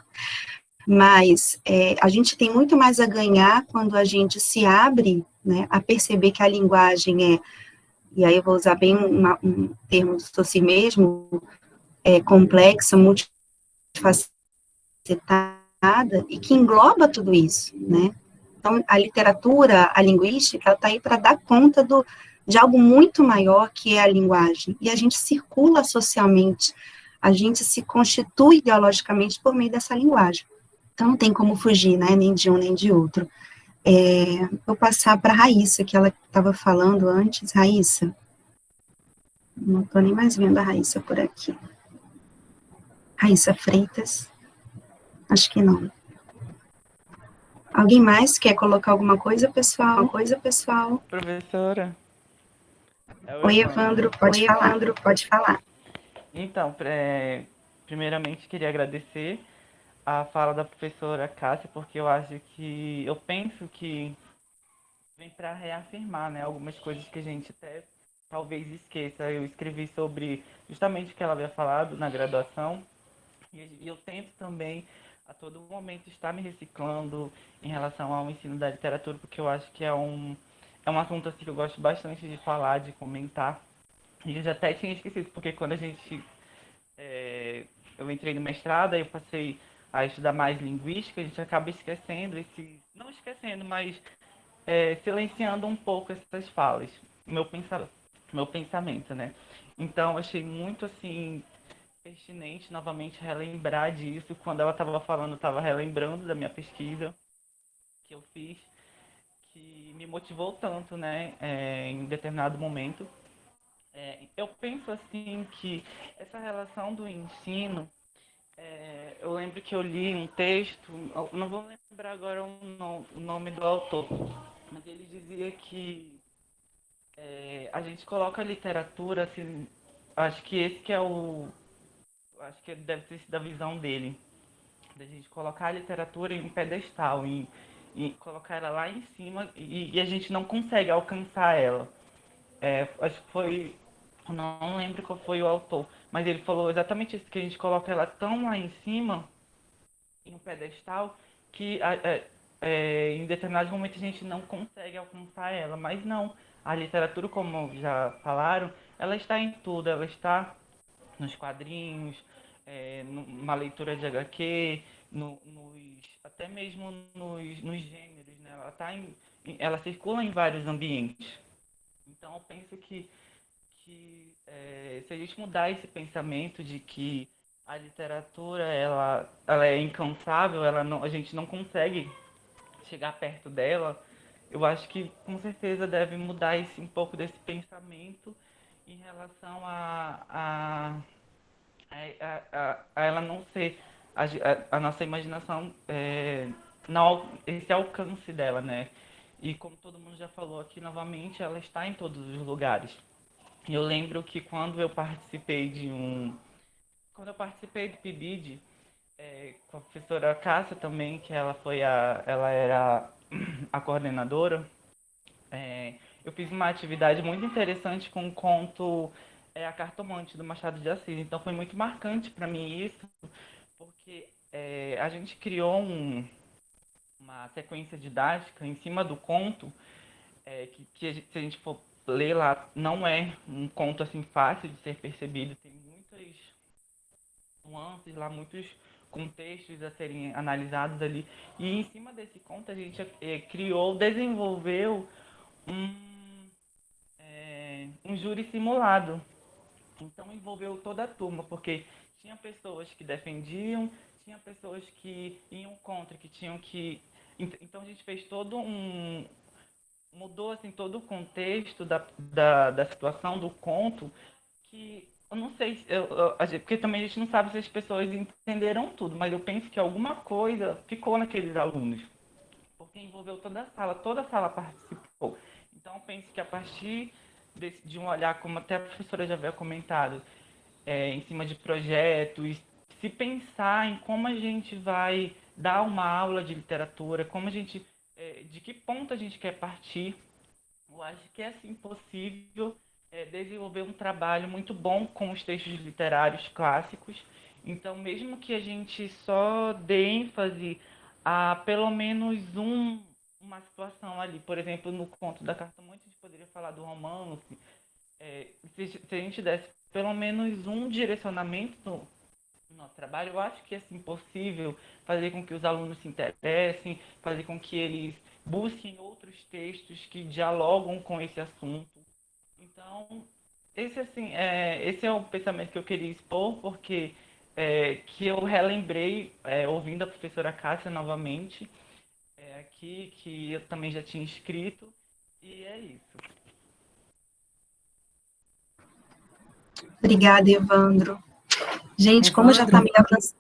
Mas a gente tem muito mais a ganhar quando a gente se abre, né, a perceber que a linguagem e aí eu vou usar bem um termo do Saussure mesmo, complexa, multifacetada, e que engloba tudo isso, né? Então, a literatura, a linguística, ela está aí para dar conta de algo muito maior que é a linguagem, e a gente circula socialmente, a gente se constitui ideologicamente por meio dessa linguagem. Então, não tem como fugir, né, nem de um nem de outro. Vou passar para a Raíssa, que ela estava falando antes. Raíssa, não estou nem mais vendo a Raíssa por aqui. Raíssa Freitas, acho que não. Alguém mais quer colocar alguma coisa, pessoal? Professora? Oi, Evandro, pode falar. Então, primeiramente queria agradecer a fala da professora Cássia, porque eu penso que vem para reafirmar, né, algumas coisas que a gente até talvez esqueça. Eu escrevi sobre justamente o que ela havia falado na graduação, e eu tento também a todo momento estar me reciclando em relação ao ensino da literatura, porque eu acho que é um assunto assim, que eu gosto bastante de falar, de comentar. E eu já até tinha esquecido, porque quando eu entrei no mestrado, aí eu passei a estudar mais linguística, a gente acaba esquecendo não esquecendo, mas silenciando um pouco essas falas, meu pensa, meu pensamento, né? Então, achei muito, assim, pertinente novamente relembrar disso. Quando ela estava falando, eu estava relembrando da minha pesquisa que eu fiz, que me motivou tanto, né, em determinado momento. Eu penso, assim, que essa relação do ensino, eu lembro que eu li um texto, eu não vou lembrar agora o nome do autor, mas ele dizia que a gente coloca a literatura, assim, acho que esse que é acho que deve ter sido a visão dele, da gente colocar a literatura em um pedestal, e colocar ela lá em cima, e a gente não consegue alcançar ela. Acho que foi, não lembro qual foi o autor, mas ele falou exatamente isso, que a gente coloca ela tão lá em cima, em um pedestal, que em determinados momentos a gente não consegue alcançar ela. Mas não, a literatura, como já falaram, ela está em tudo, ela está nos quadrinhos, numa leitura de HQ, até mesmo nos gêneros, né? Ela circula em vários ambientes. Então eu penso que se a gente mudar esse pensamento de que a literatura ela é incansável, a gente não consegue chegar perto dela, eu acho que com certeza deve mudar um pouco desse pensamento em relação a ela não ser a nossa imaginação, não esse alcance dela, né? E como todo mundo já falou aqui novamente, ela está em todos os lugares. Eu lembro que quando eu participei do PIBID, com a professora Cássia também, que ela era a coordenadora, eu fiz uma atividade muito interessante com o conto A Cartomante, do Machado de Assis. Então foi muito marcante para mim isso, porque a gente criou uma sequência didática em cima do conto, se a gente for ler lá, não é um conto assim fácil de ser percebido, tem muitas nuances lá, muitos contextos a serem analisados ali. E em cima desse conto a gente desenvolveu um júri simulado. Então envolveu toda a turma, porque tinha pessoas que defendiam, tinha pessoas que iam contra, que tinham que... Então a gente fez mudou assim todo o contexto da situação do conto, que eu não sei, porque também a gente não sabe se as pessoas entenderam tudo, mas eu penso que alguma coisa ficou naqueles alunos, porque envolveu toda a sala participou. Então eu penso que a partir de um olhar, como até a professora já havia comentado, em cima de projetos, se pensar em como a gente vai dar uma aula de literatura, de que ponto a gente quer partir. Eu acho que é assim possível desenvolver um trabalho muito bom com os textos literários clássicos. Então, mesmo que a gente só dê ênfase a pelo menos uma situação ali, por exemplo, no conto da Cartomante, a gente poderia falar do romance. Se a gente desse pelo menos um direcionamento no nosso trabalho, eu acho que é assim, possível fazer com que os alunos se interessem, fazer com que eles busquem outros textos que dialogam com esse assunto. Então, esse é o pensamento que eu queria expor, porque que eu relembrei, ouvindo a professora Cássia novamente, aqui, que eu também já tinha escrito, e é isso. Obrigada, Evandro. Gente, como já está meio avançado.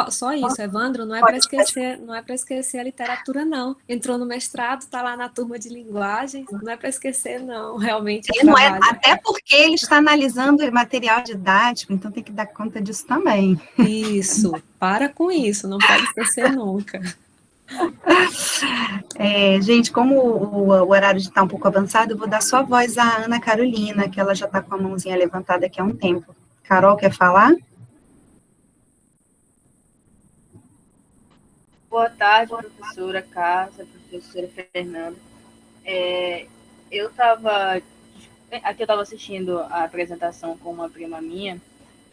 Só isso, Evandro, não é para esquecer, não é para esquecer a literatura, não. Entrou no mestrado, está lá na turma de linguagem, não é para esquecer, não, realmente o Não é, trabalho. até porque ele está analisando o material didático, então tem que dar conta disso também. Isso, para com isso, não pode esquecer nunca. Gente, como o horário está um pouco avançado, eu vou dar só voz à Ana Carolina, que ela já está com a mãozinha levantada aqui há um tempo. Carol, quer falar? Boa tarde, professora Cássia, professora Fernanda. Eu estava assistindo a apresentação com uma prima minha,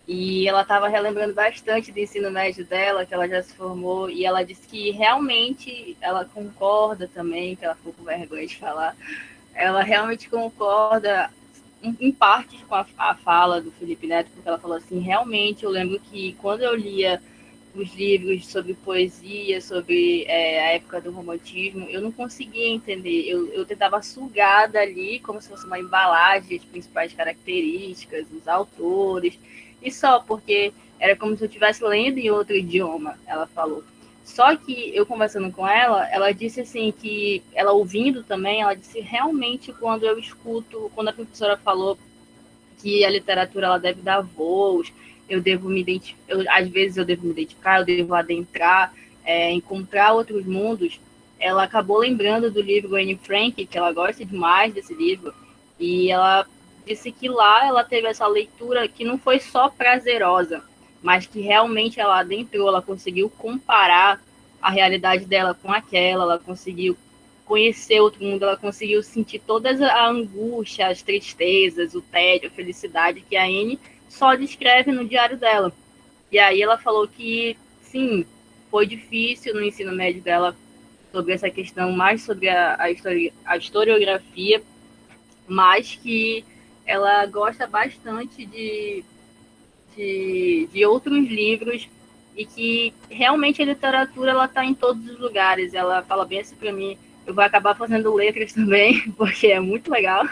e ela estava relembrando bastante do ensino médio dela, que ela já se formou, e ela disse que realmente ela concorda também, que ela ficou com vergonha de falar, ela realmente concorda em parte com a fala do Felipe Neto, porque ela falou assim, realmente eu lembro que quando eu lia os livros sobre poesia, sobre a época do romantismo, eu não conseguia entender, eu tentava sugar dali como se fosse uma embalagem, as principais características, os autores, e só, porque era como se eu estivesse lendo em outro idioma, ela falou. Só que eu conversando com ela disse assim que, ela ouvindo também, ela disse realmente quando eu escuto, quando a professora falou que a literatura ela deve dar voos, eu devo me identificar, às vezes eu devo me identificar, eu devo adentrar, encontrar outros mundos, ela acabou lembrando do livro Anne Frank, que ela gosta demais desse livro, e ela disse que lá ela teve essa leitura que não foi só prazerosa, mas que realmente ela adentrou, ela conseguiu comparar a realidade dela com aquela, ela conseguiu conhecer outro mundo, ela conseguiu sentir toda a angústia, as tristezas, o tédio, a felicidade que a Anne só descreve no diário dela. E aí ela falou que, sim, foi difícil no ensino médio dela sobre essa questão, mais sobre a historiografia, mas que ela gosta bastante de outros livros e que realmente a literatura ela está em todos os lugares. Ela fala bem assim para mim, eu vou acabar fazendo letras também, porque é muito legal.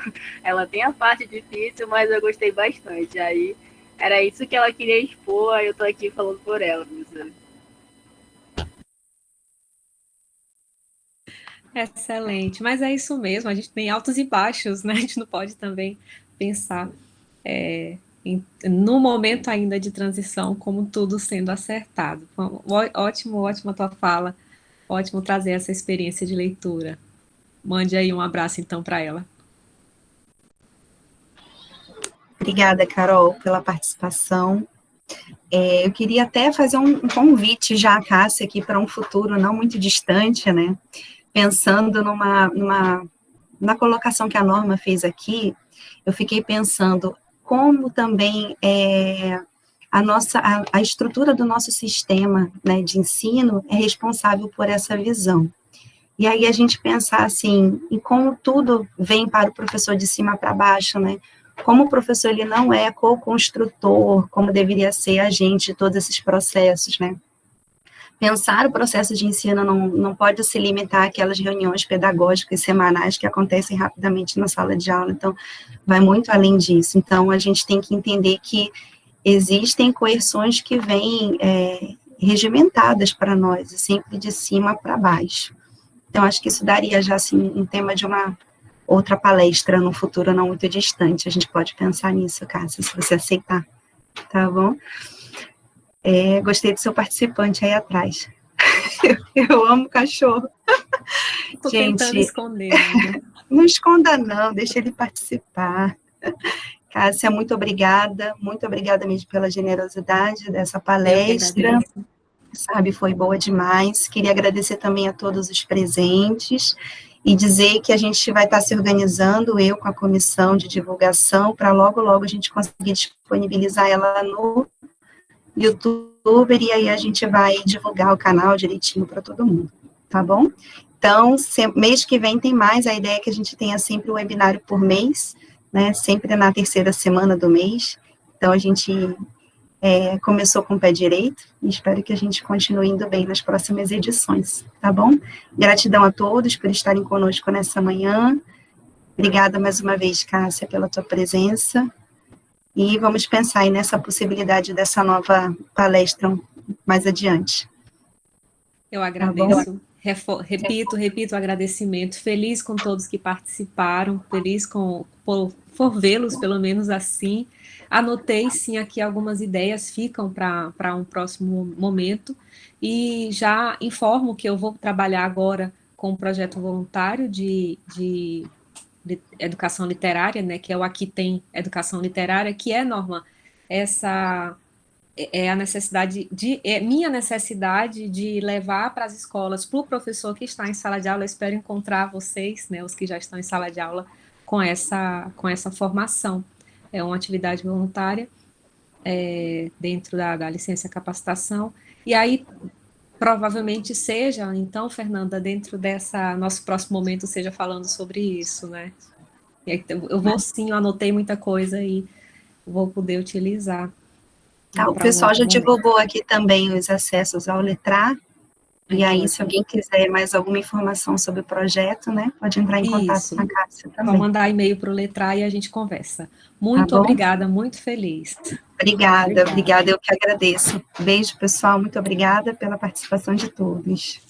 Ela tem a parte difícil, mas eu gostei bastante. Aí era isso que ela queria expor, aí eu tô aqui falando por ela, professora. Excelente, mas é isso mesmo, a gente tem altos e baixos, né? A gente não pode também pensar no momento ainda de transição como tudo sendo acertado. Ótimo a tua fala, ótimo trazer essa experiência de leitura. Mande aí um abraço então para ela. Obrigada, Carol, pela participação. Eu queria até fazer um convite já à Cássia aqui para um futuro não muito distante, né? Pensando na colocação que a Norma fez aqui, eu fiquei pensando como também a estrutura do nosso sistema, né, de ensino é responsável por essa visão. E aí a gente pensar assim, em como tudo vem para o professor de cima para baixo, né? Como o professor ele não é co-construtor, como deveria ser agente de todos esses processos, né? Pensar o processo de ensino não pode se limitar àquelas reuniões pedagógicas semanais que acontecem rapidamente na sala de aula, então, vai muito além disso. Então, a gente tem que entender que existem coerções que vêm regimentadas para nós, sempre de cima para baixo. Então, acho que isso daria já, assim, um tema de uma outra palestra no futuro não muito distante. A gente pode pensar nisso, Cássia, se você aceitar, tá bom? Gostei do seu participante aí atrás. Eu amo cachorro. Tô tentando esconder. Né? Não esconda não, deixa ele participar. Cássia, muito obrigada mesmo pela generosidade dessa palestra. Sabe, foi boa demais. Queria agradecer também a todos os presentes e dizer que a gente vai estar se organizando, eu com a comissão de divulgação, para logo a gente conseguir disponibilizar ela no YouTube, e aí a gente vai divulgar o canal direitinho para todo mundo, tá bom? Então, mês que vem tem mais, a ideia é que a gente tenha sempre um webinário por mês, né, sempre na terceira semana do mês, então a gente começou com o pé direito, e espero que a gente continue indo bem nas próximas edições, tá bom? Gratidão a todos por estarem conosco nessa manhã, obrigada mais uma vez, Cássia, pela tua presença, e vamos pensar aí nessa possibilidade dessa nova palestra mais adiante. Eu agradeço, repito o agradecimento, feliz com todos que participaram, feliz por vê-los, pelo menos assim. Anotei, sim, aqui algumas ideias, ficam para um próximo momento, e já informo que eu vou trabalhar agora com um projeto voluntário de educação literária, né, que é o Aqui Tem Educação Literária, que é, Norma, essa... é a necessidade minha necessidade de levar para as escolas, para o professor que está em sala de aula. Eu espero encontrar vocês, né, os que já estão em sala de aula, com essa formação. É uma atividade voluntária dentro da licença capacitação, e aí provavelmente seja, então, Fernanda, dentro dessa nosso próximo momento, seja falando sobre isso, né? Eu vou sim, eu anotei muita coisa e vou poder utilizar. Tá, o pessoal já divulgou aqui também os acessos ao Letrar, e aí, se alguém quiser mais alguma informação sobre o projeto, né, pode entrar em contato com a Cássia também. Vou mandar e-mail para o Letrar e a gente conversa. Muito obrigada, muito feliz. Obrigada, eu que agradeço. Beijo, pessoal, muito obrigada pela participação de todos.